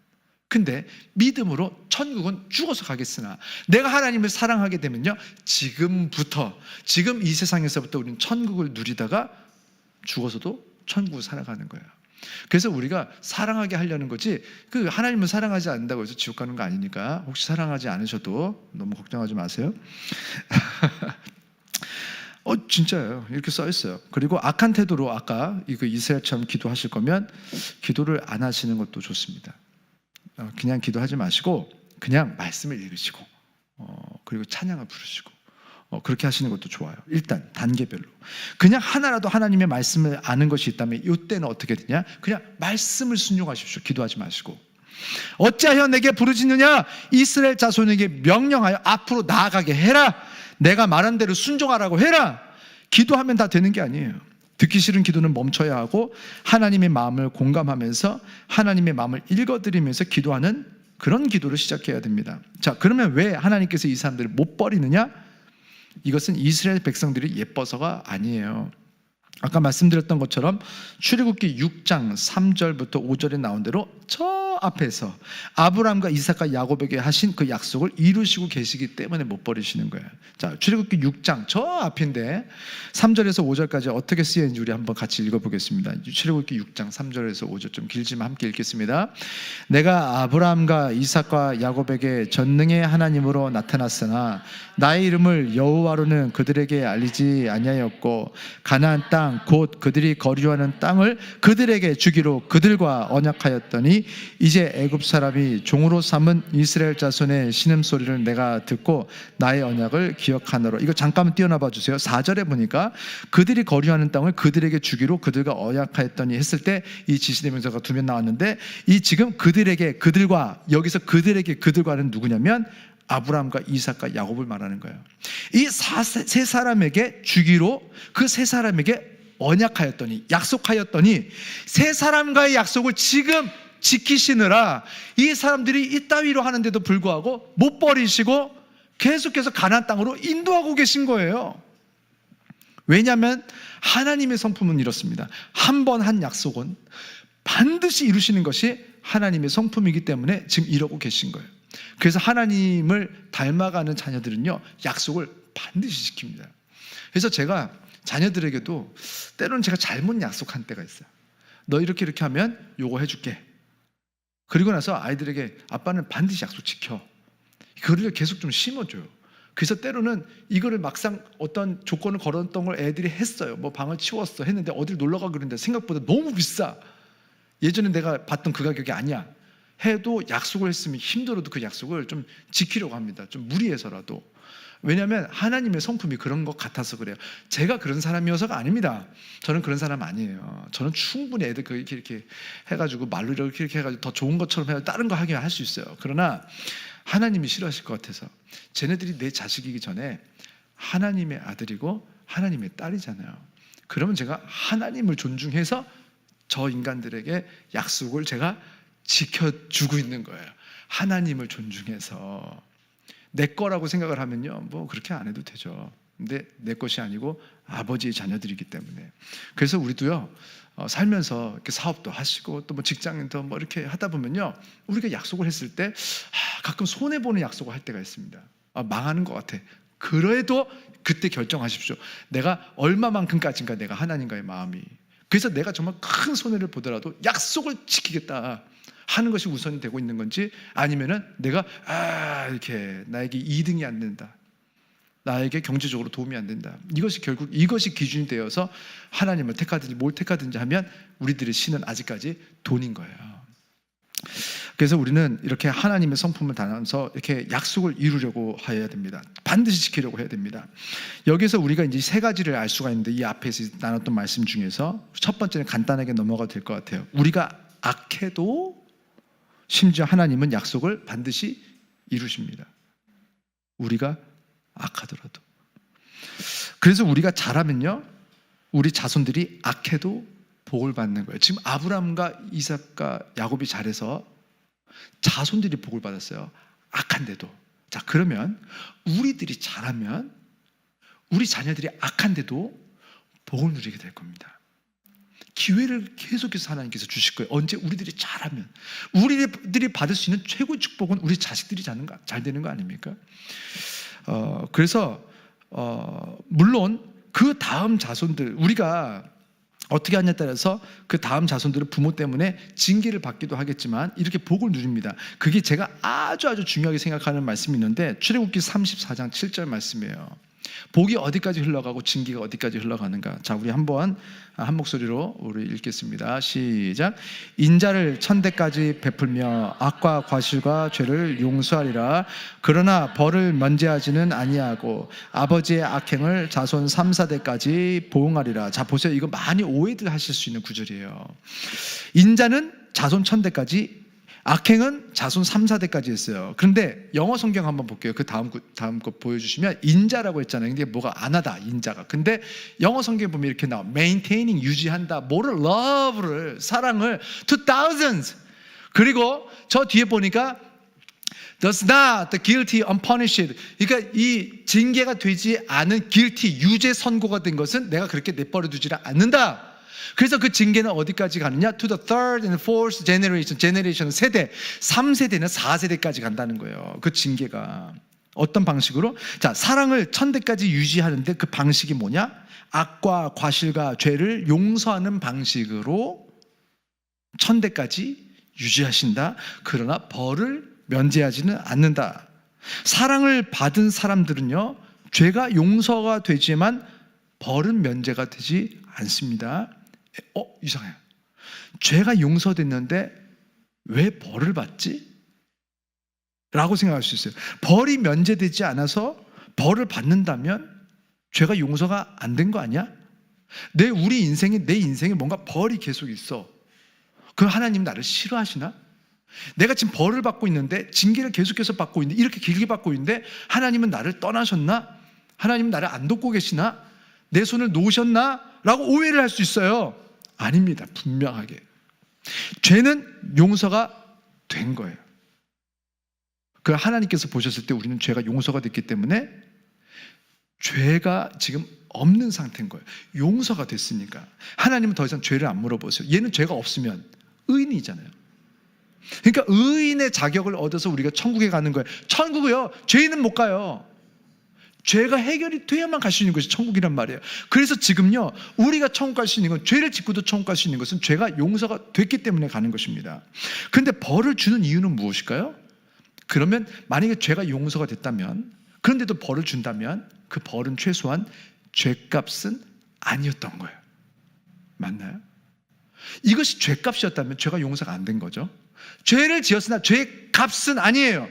S1: 근데 믿음으로 천국은 죽어서 가겠으나 내가 하나님을 사랑하게 되면요 지금 이 세상에서부터 우리는 천국을 누리다가 죽어서도 천국을 살아가는 거예요. 그래서 우리가 사랑하게 하려는 거지 그 하나님을 사랑하지 않는다고 해서 지옥 가는 거 아니니까 혹시 사랑하지 않으셔도 너무 걱정하지 마세요. 진짜예요. 이렇게 써 있어요. 그리고 악한 태도로 아까 이스라엘처럼 기도하실 거면 기도를 안 하시는 것도 좋습니다. 그냥 기도하지 마시고 그냥 말씀을 읽으시고 그리고 찬양을 부르시고 그렇게 하시는 것도 좋아요. 일단 단계별로 그냥 하나라도 하나님의 말씀을 아는 것이 있다면 이때는 어떻게 되냐 그냥 말씀을 순종하십시오. 기도하지 마시고 어찌하여 내게 부르짖느냐 이스라엘 자손에게 명령하여 앞으로 나아가게 해라. 내가 말한 대로 순종하라고 해라. 기도하면 다 되는 게 아니에요. 듣기 싫은 기도는 멈춰야 하고 하나님의 마음을 공감하면서 하나님의 마음을 읽어드리면서 기도하는 그런 기도를 시작해야 됩니다. 자, 그러면 왜 하나님께서 이 사람들을 못 버리느냐? 이것은 이스라엘 백성들이 예뻐서가 아니에요. 아까 말씀드렸던 것처럼 출애굽기 6장 3절부터 5절에 나온 대로 저 앞에서 아브라함과 이삭과 야곱에게 하신 그 약속을 이루시고 계시기 때문에 못 버리시는 거예요. 자, 출애굽기 6장 저 앞인데 3절에서 5절까지 어떻게 쓰여있는지 우리 한번 같이 읽어보겠습니다. 출애굽기 6장 3절에서 5절 좀 길지만 함께 읽겠습니다. 내가 아브라함과 이삭과 야곱에게 전능의 하나님으로 나타났으나 나의 이름을 여호와로는 그들에게 알리지 아니하였고 가나안 땅 땅 곧 그들이 거류하는 땅을 그들에게 주기로 그들과 언약하였더니 이제 애굽 사람이 종으로 삼은 이스라엘 자손의 신음소리를 내가 듣고 나의 언약을 기억하노라. 이거 잠깐 띄어놔봐 주세요. 4절에 보니까 그들이 거류하는 땅을 그들에게 주기로 그들과 언약하였더니 했을 때 이 지시대명사가 2번 나왔는데, 이 지금 그들에게, 그들과, 여기서 그들에게 그들과는 누구냐면 아브라함과 이삭과 야곱을 말하는 거예요. 이 세 사람에게 주기로, 그 세 사람에게 언약하였더니, 약속하였더니, 세 사람과의 약속을 지금 지키시느라 이 사람들이 이따위로 하는데도 불구하고 못 버리시고 계속해서 가나안 땅으로 인도하고 계신 거예요. 왜냐하면 하나님의 성품은 이렇습니다. 한 번 한 약속은 반드시 이루시는 것이 하나님의 성품이기 때문에 지금 이러고 계신 거예요. 그래서 하나님을 닮아가는 자녀들은요, 약속을 반드시 지킵니다. 그래서 제가 자녀들에게도 때로는 제가 잘못 약속한 때가 있어요. 너 이렇게 하면 요거 해줄게. 그리고 나서 아이들에게 아빠는 반드시 약속 지켜. 그걸 계속 좀 심어줘요. 그래서 때로는 이거를 막상 어떤 조건을 걸었던 걸 애들이 했어요. 뭐 방을 치웠어 했는데 어딜 놀러 가고 그랬는데 생각보다 너무 비싸. 예전에 내가 봤던 그 가격이 아니야. 해도 약속을 했으면 힘들어도 그 약속을 좀 지키려고 합니다. 좀 무리해서라도. 왜냐하면 하나님의 성품이 그런 것 같아서 그래요. 제가 그런 사람이어서가 아닙니다. 저는 그런 사람 아니에요. 저는 충분히 애들 이렇게 해가지고 말로 이렇게 해가지고 더 좋은 것처럼 해서 다른 거 하게 할 수 있어요. 그러나 하나님이 싫어하실 것 같아서, 쟤네들이 내 자식이기 전에 하나님의 아들이고 하나님의 딸이잖아요. 그러면 제가 하나님을 존중해서 저 인간들에게 약속을 제가 지켜주고 있는 거예요. 하나님을 존중해서. 내 거라고 생각을 하면요, 뭐 그렇게 안 해도 되죠. 근데 내 것이 아니고 아버지의 자녀들이기 때문에. 그래서 우리도요, 살면서 이렇게 사업도 하시고 또 뭐 직장도 뭐 이렇게 하다 보면요, 우리가 약속을 했을 때 가끔 손해 보는 약속을 할 때가 있습니다. 망하는 것 같아. 그래도 그때 결정하십시오. 내가 얼마만큼까지인가 내가 하나님과의 마음이. 그래서 내가 정말 큰 손해를 보더라도 약속을 지키겠다 하는 것이 우선이 되고 있는 건지, 아니면은 내가 이렇게 나에게 이득이 안 된다, 나에게 경제적으로 도움이 안 된다, 이것이 결국 이것이 기준이 되어서 하나님을 택하든지 뭘 택하든지 하면 우리들의 신은 아직까지 돈인 거예요. 그래서 우리는 이렇게 하나님의 성품을 담아서 이렇게 약속을 이루려고 해야 됩니다. 반드시 지키려고 해야 됩니다. 여기서 우리가 이제 세 가지를 알 수가 있는데, 이 앞에서 나눴던 말씀 중에서 첫 번째는 간단하게 넘어가도 될 것 같아요. 우리가 악해도 심지어 하나님은 약속을 반드시 이루십니다. 우리가 악하더라도. 그래서 우리가 잘하면요, 우리 자손들이 악해도 복을 받는 거예요. 지금 아브라함과 이삭과 야곱이 잘해서 자손들이 복을 받았어요. 악한데도. 자, 그러면 우리들이 잘하면 우리 자녀들이 악한데도 복을 누리게 될 겁니다. 기회를 계속해서 하나님께서 주실 거예요. 언제? 우리들이 잘하면. 우리들이 받을 수 있는 최고의 축복은 우리 자식들이 잘 되는 거 아닙니까? 그래서 물론 그 다음 자손들, 우리가 어떻게 하냐에 따라서 그 다음 자손들은 부모 때문에 징계를 받기도 하겠지만 이렇게 복을 누립니다. 그게 제가 아주 중요하게 생각하는 말씀이 있는데, 출애굽기 34장 7절 말씀이에요. 복이 어디까지 흘러가고 징계가 어디까지 흘러가는가. 자, 우리 한번 한 목소리로 우리 읽겠습니다. 시작. 인자를 천대까지 베풀며 악과 과실과 죄를 용서하리라. 그러나 벌을 면제하지는 아니하고 아버지의 악행을 자손 3, 4대까지 보응하리라. 자, 보세요. 이거 많이 오해들 하실 수 있는 구절이에요. 인자는 자손 1000대까지, 악행은 자손 3, 4대까지 했어요. 그런데 영어 성경 한번 볼게요. 그 다음 거 보여주시면 인자라고 했잖아요. 근데 뭐가 안 하다, 인자가. 근데 영어 성경 보면 이렇게 나와. maintaining, 유지한다. 뭐를? love를, 사랑을 to thousands. 그리고 저 뒤에 보니까 does not the guilty unpunished. 그러니까 이 징계가 되지 않은 guilty, 유죄 선고가 된 것은 내가 그렇게 내버려 두지를 않는다. 그래서 그 징계는 어디까지 가느냐? To the third and fourth generation. generation 세대, 3세대는 4세대까지 간다는 거예요. 그 징계가 어떤 방식으로? 자, 사랑을 1000대까지 유지하는데 그 방식이 뭐냐? 악과 과실과 죄를 용서하는 방식으로 1000대까지 유지하신다. 그러나 벌을 면제하지는 않는다. 사랑을 받은 사람들은요, 죄가 용서가 되지만 벌은 면제가 되지 않습니다. 이상해요. 죄가 용서됐는데 왜 벌을 받지? 라고 생각할 수 있어요. 벌이 면제되지 않아서 벌을 받는다면 죄가 용서가 안 된 거 아니야? 내 인생에 뭔가 벌이 계속 있어. 그럼 하나님 나를 싫어하시나? 내가 지금 벌을 받고 있는데, 징계를 계속해서 받고 있는데, 이렇게 길게 받고 있는데 하나님은 나를 떠나셨나? 하나님은 나를 안 돕고 계시나? 내 손을 놓으셨나? 라고 오해를 할 수 있어요. 아닙니다. 분명하게 죄는 용서가 된 거예요. 그 하나님께서 보셨을 때 우리는 죄가 용서가 됐기 때문에 죄가 지금 없는 상태인 거예요. 용서가 됐으니까. 하나님은 더 이상 죄를 안 물어보세요. 얘는 죄가 없으면 의인이잖아요. 그러니까 의인의 자격을 얻어서 우리가 천국에 가는 거예요. 천국이요, 죄인은 못 가요. 죄가 해결이 돼야만 갈 수 있는 것이 천국이란 말이에요. 그래서 지금요, 우리가 천국 갈 수 있는 건, 죄를 짓고도 천국 갈 수 있는 것은 죄가 용서가 됐기 때문에 가는 것입니다. 그런데 벌을 주는 이유는 무엇일까요? 그러면 만약에 죄가 용서가 됐다면, 그런데도 벌을 준다면 그 벌은 최소한 죄값은 아니었던 거예요. 맞나요? 이것이 죄값이었다면 죄가 용서가 안 된 거죠. 죄를 지었으나 죄값은 아니에요.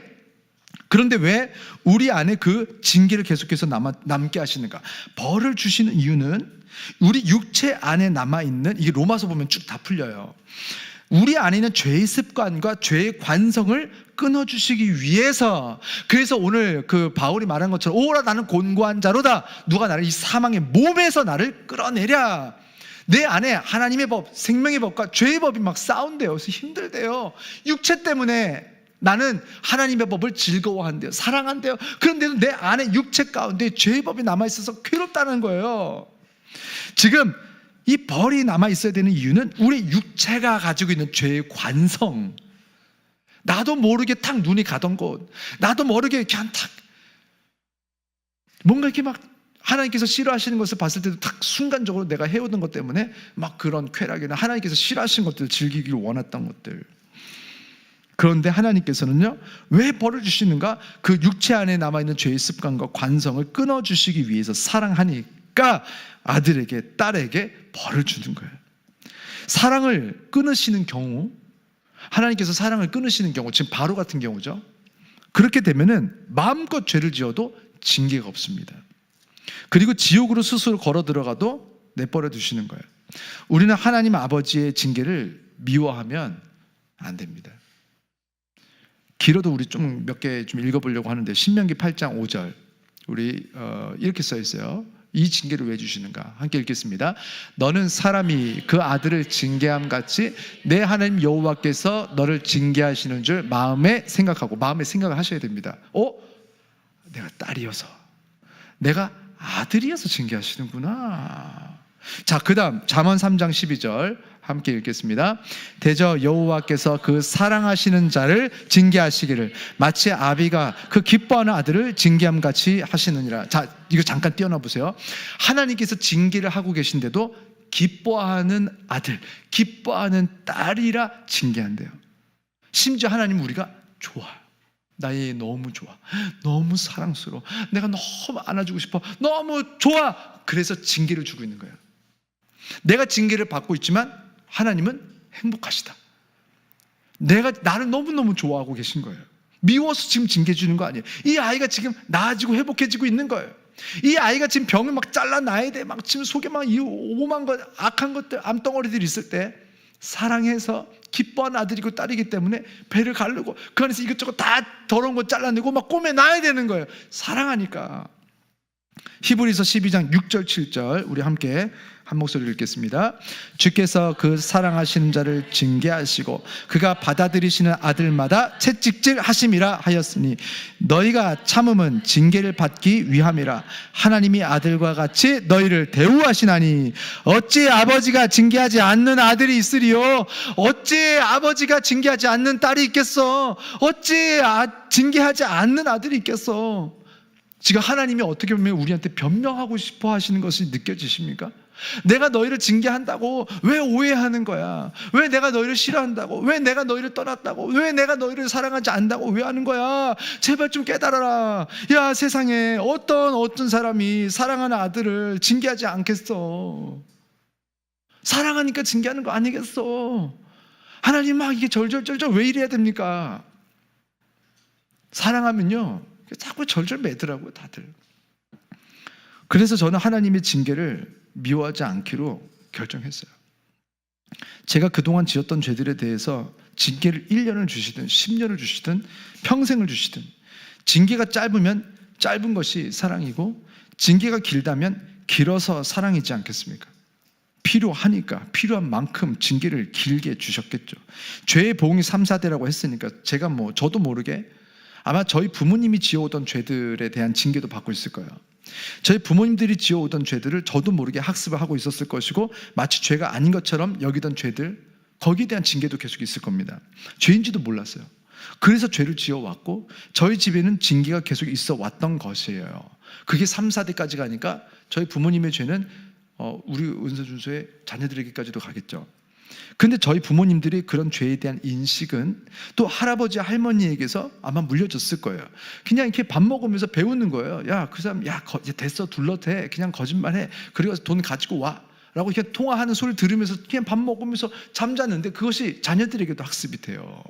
S1: 그런데 왜 우리 안에 그 징계를 계속해서 남게 하시는가? 벌을 주시는 이유는 우리 육체 안에 남아있는, 이게 로마서 보면 쭉 다 풀려요. 우리 안에 있는 죄의 습관과 죄의 관성을 끊어주시기 위해서. 그래서 오늘 그 바울이 말한 것처럼, 오라 나는 곤고한 자로다. 누가 나를 이 사망의 몸에서 나를 끌어내랴. 내 안에 하나님의 법, 생명의 법과 죄의 법이 막 싸운대요. 그래서 힘들대요. 육체 때문에 나는 하나님의 법을 즐거워한대요, 사랑한대요. 그런데도 내 안에 육체 가운데 죄의 법이 남아있어서 괴롭다는 거예요. 지금 이 벌이 남아있어야 되는 이유는 우리 육체가 가지고 있는 죄의 관성, 나도 모르게 탁 눈이 가던 곳, 나도 모르게 그냥 탁 뭔가 이렇게 막 하나님께서 싫어하시는 것을 봤을 때도 탁 순간적으로 내가 해오던 것 때문에 막 그런 쾌락이나 하나님께서 싫어하시는 것들을 즐기길 원했던 것들. 그런데 하나님께서는요, 왜 벌을 주시는가? 그 육체 안에 남아있는 죄의 습관과 관성을 끊어주시기 위해서 사랑하니까 아들에게, 딸에게 벌을 주는 거예요. 사랑을 끊으시는 경우, 하나님께서 사랑을 끊으시는 경우, 지금 바로 같은 경우죠. 그렇게 되면은 마음껏 죄를 지어도 징계가 없습니다. 그리고 지옥으로 스스로 걸어 들어가도 내버려 두시는 거예요. 우리는 하나님 아버지의 징계를 미워하면 안 됩니다. 길어도 우리 좀 몇 개 좀 읽어보려고 하는데, 신명기 8장 5절 우리 이렇게 써 있어요. 이 징계를 왜 주시는가? 함께 읽겠습니다. 너는 사람이 그 아들을 징계함 같이 내 하나님 여호와께서 너를 징계하시는 줄 마음에 생각하고, 마음에 생각을 하셔야 됩니다. 내가 딸이어서, 내가 아들이어서 징계하시는구나. 자, 그 다음 잠언 3장 12절 함께 읽겠습니다. 대저 여호와께서 그 사랑하시는 자를 징계하시기를 마치 아비가 그 기뻐하는 아들을 징계함 같이 하시느니라. 자, 이거 잠깐 띄워놔 보세요. 하나님께서 징계를 하고 계신데도 기뻐하는 아들, 기뻐하는 딸이라 징계한대요. 심지어 하나님은 우리가 좋아요. 나의 너무 좋아, 너무 사랑스러워, 내가 너무 안아주고 싶어, 너무 좋아. 그래서 징계를 주고 있는 거예요. 내가 징계를 받고 있지만 하나님은 행복하시다. 나를 너무너무 좋아하고 계신 거예요. 미워서 지금 징계 주는 거 아니에요. 이 아이가 지금 나아지고 회복해지고 있는 거예요. 이 아이가 지금 병을 막 잘라놔야 돼, 막 지금 속에 막 이 오만 것, 악한 것들, 암덩어리들이 있을 때 사랑해서 기뻐하는 아들이고 딸이기 때문에 배를 가르고 그 안에서 이것저것 다 더러운 거 잘라내고 막 꼬매놔야 되는 거예요. 사랑하니까. 히브리서 12장 6절 7절 우리 함께 한 목소리로 읽겠습니다. 주께서 그 사랑하시는 자를 징계하시고 그가 받아들이시는 아들마다 채찍질 하심이라 하였으니 너희가 참음은 징계를 받기 위함이라. 하나님이 아들과 같이 너희를 대우하시나니 어찌 아버지가 징계하지 않는 아들이 있으리요? 어찌 아버지가 징계하지 않는 딸이 있겠어? 어찌 징계하지 않는 아들이 있겠어? 지금 하나님이 어떻게 보면 우리한테 변명하고 싶어 하시는 것이 느껴지십니까? 내가 너희를 징계한다고 왜 오해하는 거야? 왜 내가 너희를 싫어한다고? 왜 내가 너희를 떠났다고? 왜 내가 너희를 사랑하지 않는다고 왜 하는 거야? 제발 좀 깨달아라. 야, 세상에 어떤 사람이 사랑하는 아들을 징계하지 않겠어? 사랑하니까 징계하는 거 아니겠어? 하나님 막 이게 절절절절 왜 이래야 됩니까? 사랑하면요 자꾸 절절 매더라고요, 다들. 그래서 저는 하나님의 징계를 미워하지 않기로 결정했어요. 제가 그동안 지었던 죄들에 대해서 징계를 1년을 주시든 10년을 주시든 평생을 주시든, 징계가 짧으면 짧은 것이 사랑이고 징계가 길다면 길어서 사랑이지 않겠습니까? 필요하니까 필요한 만큼 징계를 길게 주셨겠죠. 죄의 보응이 3, 4대라고 했으니까 제가 저도 모르게 아마 저희 부모님이 지어오던 죄들에 대한 징계도 받고 있을 거예요. 저희 부모님들이 지어오던 죄들을 저도 모르게 학습을 하고 있었을 것이고, 마치 죄가 아닌 것처럼 여기던 죄들, 거기에 대한 징계도 계속 있을 겁니다. 죄인지도 몰랐어요. 그래서 죄를 지어왔고 저희 집에는 징계가 계속 있어 왔던 것이에요. 그게 3, 4대까지 가니까 저희 부모님의 죄는 우리 은서준소의 자녀들에게까지도 가겠죠. 근데 저희 부모님들이 그런 죄에 대한 인식은 또 할아버지 할머니에게서 아마 물려졌을 거예요. 그냥 이렇게 밥 먹으면서 배우는 거예요. 야, 그 사람 이제 됐어, 둘러대, 그냥 거짓말해, 그리고 돈 가지고 와 라고 이렇게 통화하는 소리를 들으면서 그냥 밥 먹으면서 잠자는데, 그것이 자녀들에게도 학습이 돼요.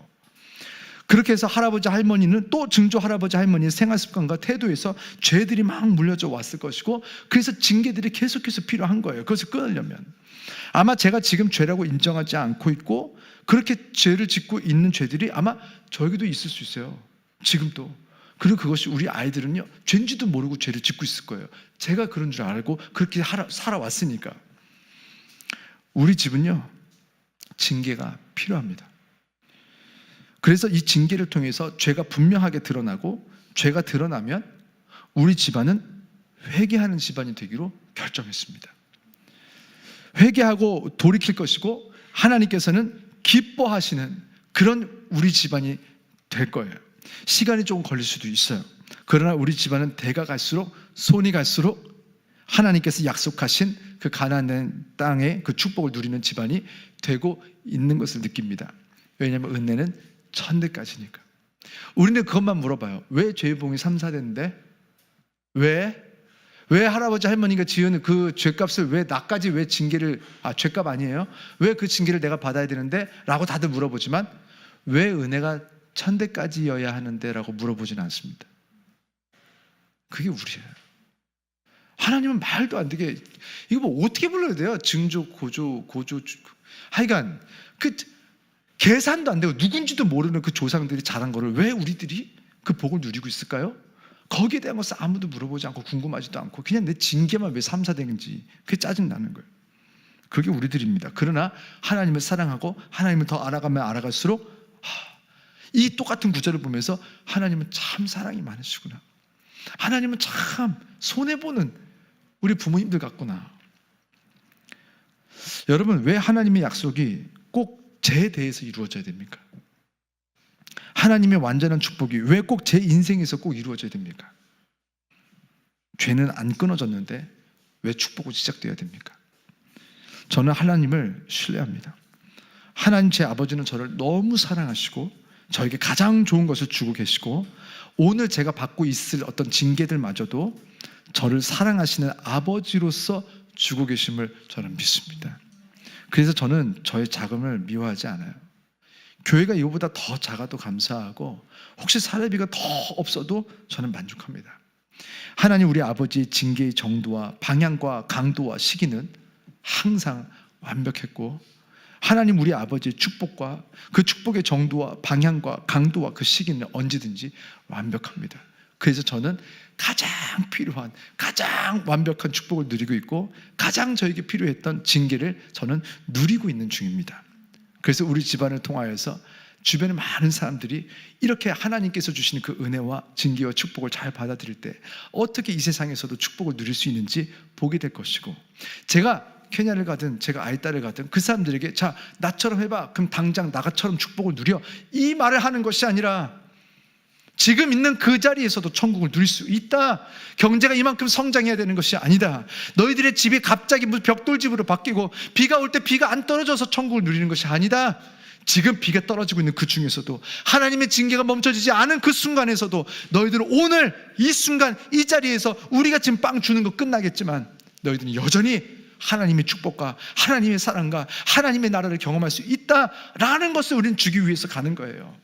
S1: 그렇게 해서 할아버지 할머니는 또 증조 할아버지 할머니의 생활 습관과 태도에서 죄들이 막 물려져 왔을 것이고, 그래서 징계들이 계속해서 필요한 거예요. 그것을 끊으려면. 아마 제가 지금 죄라고 인정하지 않고 있고 그렇게 죄를 짓고 있는 죄들이 아마 저에게도 있을 수 있어요, 지금도. 그리고 그것이 우리 아이들은요 죄인지도 모르고 죄를 짓고 있을 거예요. 제가 그런 줄 알고 그렇게 살아왔으니까. 우리 집은요 징계가 필요합니다. 그래서 이 징계를 통해서 죄가 분명하게 드러나고, 죄가 드러나면 우리 집안은 회개하는 집안이 되기로 결정했습니다. 회개하고 돌이킬 것이고 하나님께서는 기뻐하시는 그런 우리 집안이 될 거예요. 시간이 조금 걸릴 수도 있어요. 그러나 우리 집안은 대가 갈수록, 손이 갈수록 하나님께서 약속하신 그 가나안 땅의 그 축복을 누리는 집안이 되고 있는 것을 느낍니다. 왜냐하면 은혜는 천대까지니까. 우리는 그것만 물어봐요. 왜 죄의 봉이 3, 4대인데? 왜 할아버지 할머니가 지은 그 죄값을 왜 나까지 왜 징계를, 죄값 아니에요? 왜 그 징계를 내가 받아야 되는데? 라고 다들 물어보지만 왜 은혜가 천대까지여야 하는데? 라고 물어보지는 않습니다. 그게 우리예요. 하나님은 말도 안 되게, 이거 어떻게 불러야 돼요? 증조, 고조, 하여간 그 계산도 안 되고 누군지도 모르는 그 조상들이 잘한 거를 왜 우리들이 그 복을 누리고 있을까요? 거기에 대한 것을 아무도 물어보지 않고 궁금하지도 않고 그냥 내 징계만 왜 3, 4대인지 그게 짜증나는 거예요. 그게 우리들입니다. 그러나 하나님을 사랑하고 하나님을 더 알아가면 알아갈수록 이 똑같은 구절을 보면서 하나님은 참 사랑이 많으시구나, 하나님은 참 손해보는 우리 부모님들 같구나. 여러분, 왜 하나님의 약속이 꼭 제 대해서 이루어져야 됩니까? 하나님의 완전한 축복이 왜 꼭 제 인생에서 꼭 이루어져야 됩니까? 죄는 안 끊어졌는데 왜 축복은 시작되어야 됩니까? 저는 하나님을 신뢰합니다. 하나님 제 아버지는 저를 너무 사랑하시고 저에게 가장 좋은 것을 주고 계시고, 오늘 제가 받고 있을 어떤 징계들마저도 저를 사랑하시는 아버지로서 주고 계심을 저는 믿습니다. 그래서 저는 저의 자금을 미워하지 않아요. 교회가 이거보다 더 작아도 감사하고 혹시 사례비가 더 없어도 저는 만족합니다. 하나님 우리 아버지의 징계의 정도와 방향과 강도와 시기는 항상 완벽했고, 하나님 우리 아버지의 축복과 그 축복의 정도와 방향과 강도와 그 시기는 언제든지 완벽합니다. 그래서 저는 가장 필요한, 가장 완벽한 축복을 누리고 있고 가장 저에게 필요했던 징계를 저는 누리고 있는 중입니다. 그래서 우리 집안을 통하여서 주변의 많은 사람들이 이렇게 하나님께서 주시는 그 은혜와 징계와 축복을 잘 받아들일 때 어떻게 이 세상에서도 축복을 누릴 수 있는지 보게 될 것이고, 제가 케냐를 가든 제가 아이딸을 가든 그 사람들에게 자 나처럼 해봐, 그럼 당장 나처럼 축복을 누려, 이 말을 하는 것이 아니라 지금 있는 그 자리에서도 천국을 누릴 수 있다. 경제가 이만큼 성장해야 되는 것이 아니다. 너희들의 집이 갑자기 무슨 벽돌집으로 바뀌고 비가 올 때 비가 안 떨어져서 천국을 누리는 것이 아니다. 지금 비가 떨어지고 있는 그 중에서도 하나님의 징계가 멈춰지지 않은 그 순간에서도 너희들은 오늘 이 순간 이 자리에서 우리가 지금 빵 주는 거 끝나겠지만 너희들은 여전히 하나님의 축복과 하나님의 사랑과 하나님의 나라를 경험할 수 있다라는 것을 우리는 주기 위해서 가는 거예요.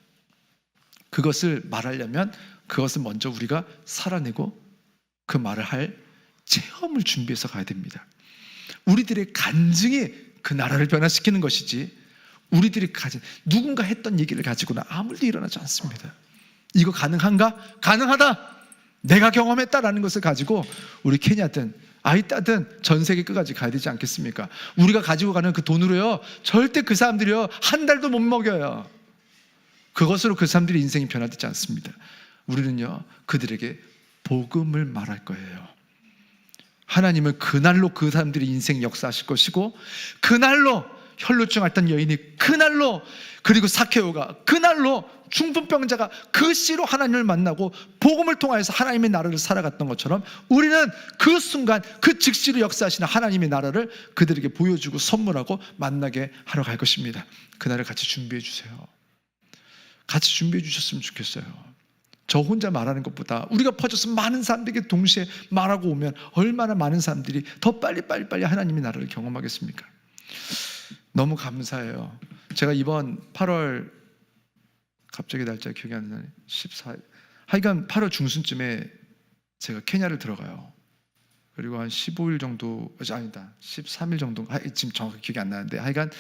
S1: 그것을 말하려면 그것을 먼저 우리가 살아내고 그 말을 할 체험을 준비해서 가야 됩니다. 우리들의 간증이 그 나라를 변화시키는 것이지 우리들이 가진 누군가 했던 얘기를 가지고는 아무 일도 일어나지 않습니다. 이거 가능한가? 가능하다. 내가 경험했다라는 것을 가지고 우리 케냐든 아이따든 전 세계 끝까지 가야 되지 않겠습니까? 우리가 가지고 가는 그 돈으로요 절대 그 사람들이요 한 달도 못 먹여요. 그것으로 그 사람들의 인생이 변화되지 않습니다. 우리는요 그들에게 복음을 말할 거예요. 하나님은 그날로 그 사람들의 인생 역사하실 것이고 그날로 혈루증 앓던 여인이 그날로 그리고 사케오가 그날로 중풍병자가 그 씨로 하나님을 만나고 복음을 통하여서 하나님의 나라를 살아갔던 것처럼 우리는 그 순간 그 즉시로 역사하시는 하나님의 나라를 그들에게 보여주고 선물하고 만나게 하러 갈 것입니다. 그날을 같이 준비해 주세요. 같이 준비해 주셨으면 좋겠어요. 저 혼자 말하는 것보다 우리가 퍼져서 많은 사람들에게 동시에 말하고 오면 얼마나 많은 사람들이 더 빨리 하나님의 나라를 경험하겠습니까? 너무 감사해요. 제가 이번 8월 갑자기 날짜 기억이 안 나네. 14일 하여간 8월 중순쯤에 제가 케냐를 들어가요. 그리고 한 15일 정도 아니다 13일 정도 지금 정확히 기억이 안 나는데 하여간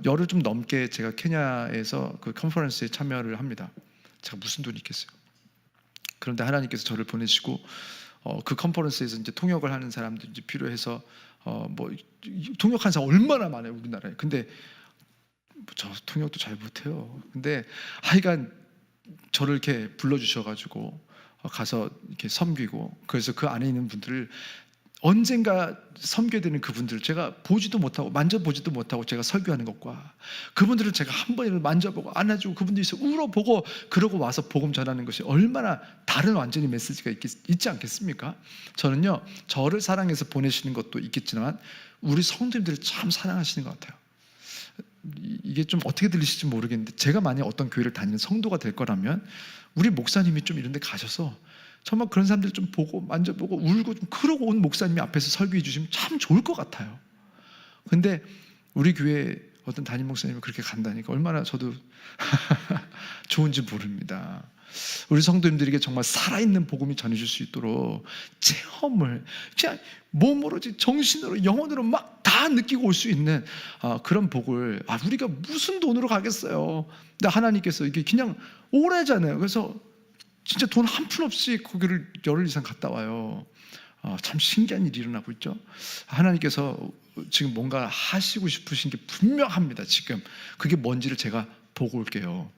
S1: 열흘 좀 넘게 제가 케냐에서 그 컨퍼런스에 참여를 합니다. 제가 무슨 돈이 있겠어요. 그런데 하나님께서 저를 보내시고 그 컨퍼런스에서 이제 통역을 하는 사람들 이제 필요해서 뭐 통역한 사람 얼마나 많아요 우리나라에. 근데 저 통역도 잘 못해요. 근데 하여간 저를 이렇게 불러주셔가지고 가서 이렇게 섬기고 그래서 그 안에 있는 분들을 언젠가 섬겨야 되는 그분들을 제가 보지도 못하고 만져보지도 못하고 제가 설교하는 것과 그분들을 제가 한 번이라도 만져보고 안아주고 그분들이 울어보고 그러고 와서 복음 전하는 것이 얼마나 다른 완전히 메시지가 있지 않겠습니까? 저는요 저를 사랑해서 보내시는 것도 있겠지만 우리 성도님들을 참 사랑하시는 것 같아요. 이게 좀 어떻게 들리실지 모르겠는데 제가 만약 어떤 교회를 다니는 성도가 될 거라면 우리 목사님이 좀 이런 데 가셔서 정말 그런 사람들 좀 보고 만져보고 울고 좀 그러고 온 목사님이 앞에서 설교해 주시면 참 좋을 것 같아요. 근데 우리 교회 어떤 담임 목사님이 그렇게 간다니까 얼마나 저도 좋은지 모릅니다. 우리 성도님들에게 정말 살아있는 복음이 전해질 수 있도록 체험을 그냥 몸으로지 정신으로 영혼으로 막 다 느끼고 올 수 있는 그런 복을 우리가 무슨 돈으로 가겠어요. 근데 하나님께서 이게 그냥 오래잖아요. 그래서 진짜 돈 한 푼 없이 거기를 열흘 이상 갔다 와요. 참 신기한 일이 일어나고 있죠. 하나님께서 지금 뭔가 하시고 싶으신 게 분명합니다. 지금 그게 뭔지를 제가 보고 올게요.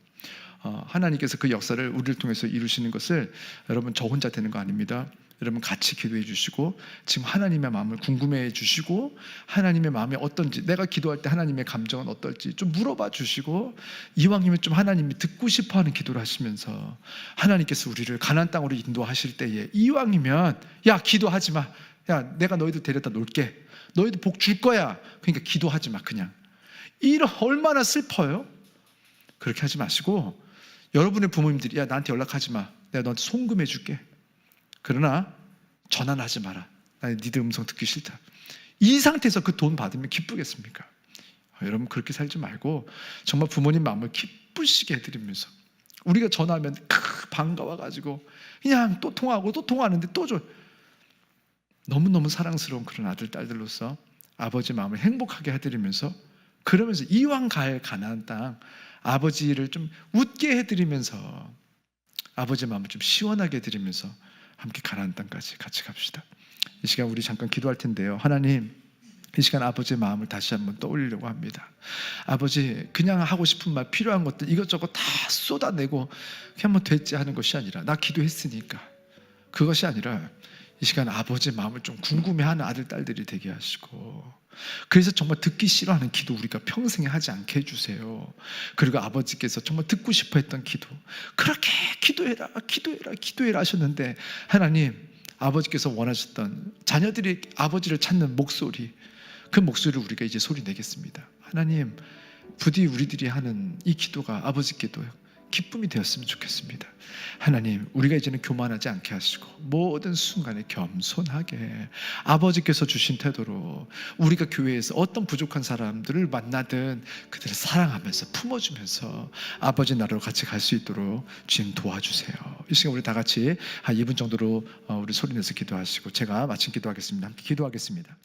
S1: 하나님께서 그 역사를 우리를 통해서 이루시는 것을 여러분 저 혼자 되는 거 아닙니다. 여러분 같이 기도해 주시고 지금 하나님의 마음을 궁금해 주시고 하나님의 마음이 어떤지 내가 기도할 때 하나님의 감정은 어떨지 좀 물어봐 주시고 이왕이면 좀 하나님이 듣고 싶어하는 기도를 하시면서 하나님께서 우리를 가나안 땅으로 인도하실 때에 이왕이면 야 기도하지 마. 야 내가 너희들 데려다 놓을게. 너희들 복 줄 거야. 그러니까 기도하지 마 그냥. 얼마나 슬퍼요. 그렇게 하지 마시고 여러분의 부모님들이 야 나한테 연락하지 마. 내가 너한테 송금해 줄게. 그러나 전화는 하지 마라. 나 니들 음성 듣기 싫다. 이 상태에서 그 돈 받으면 기쁘겠습니까? 여러분 그렇게 살지 말고 정말 부모님 마음을 기쁘시게 해드리면서 우리가 전화하면 반가워가지고 그냥 또 통화하고 또 통화하는데 또 줘. 너무너무 사랑스러운 그런 아들 딸들로서 아버지 마음을 행복하게 해드리면서 그러면서 이왕 갈 가나안 땅 아버지를 좀 웃게 해드리면서 아버지 마음을 좀 시원하게 해드리면서 함께 가나안 땅까지 같이 갑시다. 이 시간 우리 잠깐 기도할 텐데요. 하나님 이 시간 아버지의 마음을 다시 한번 떠올리려고 합니다. 아버지 그냥 하고 싶은 말 필요한 것들 이것저것 다 쏟아내고 그냥 뭐 됐지 하는 것이 아니라 나 기도했으니까 그것이 아니라 이 시간 아버지의 마음을 좀 궁금해하는 아들 딸들이 되게 하시고, 그래서 정말 듣기 싫어하는 기도 우리가 평생에 하지 않게 해주세요. 그리고 아버지께서 정말 듣고 싶어 했던 기도, 그렇게 기도해라 기도해라 기도해라 하셨는데, 하나님 아버지께서 원하셨던 자녀들이 아버지를 찾는 목소리, 그 목소리를 우리가 이제 소리 내겠습니다. 하나님, 부디 우리들이 하는 이 기도가 아버지께도 기쁨이 되었으면 좋겠습니다. 하나님, 우리가 이제는 교만하지 않게 하시고 모든 순간에 겸손하게 아버지께서 주신 태도로 우리가 교회에서 어떤 부족한 사람들을 만나든 그들을 사랑하면서 품어주면서 아버지 나라로 같이 갈 수 있도록 주님 도와주세요. 이 시간 우리 다 같이 한 2분 정도로 우리 소리내서 기도하시고 제가 마침 기도하겠습니다. 함께 기도하겠습니다.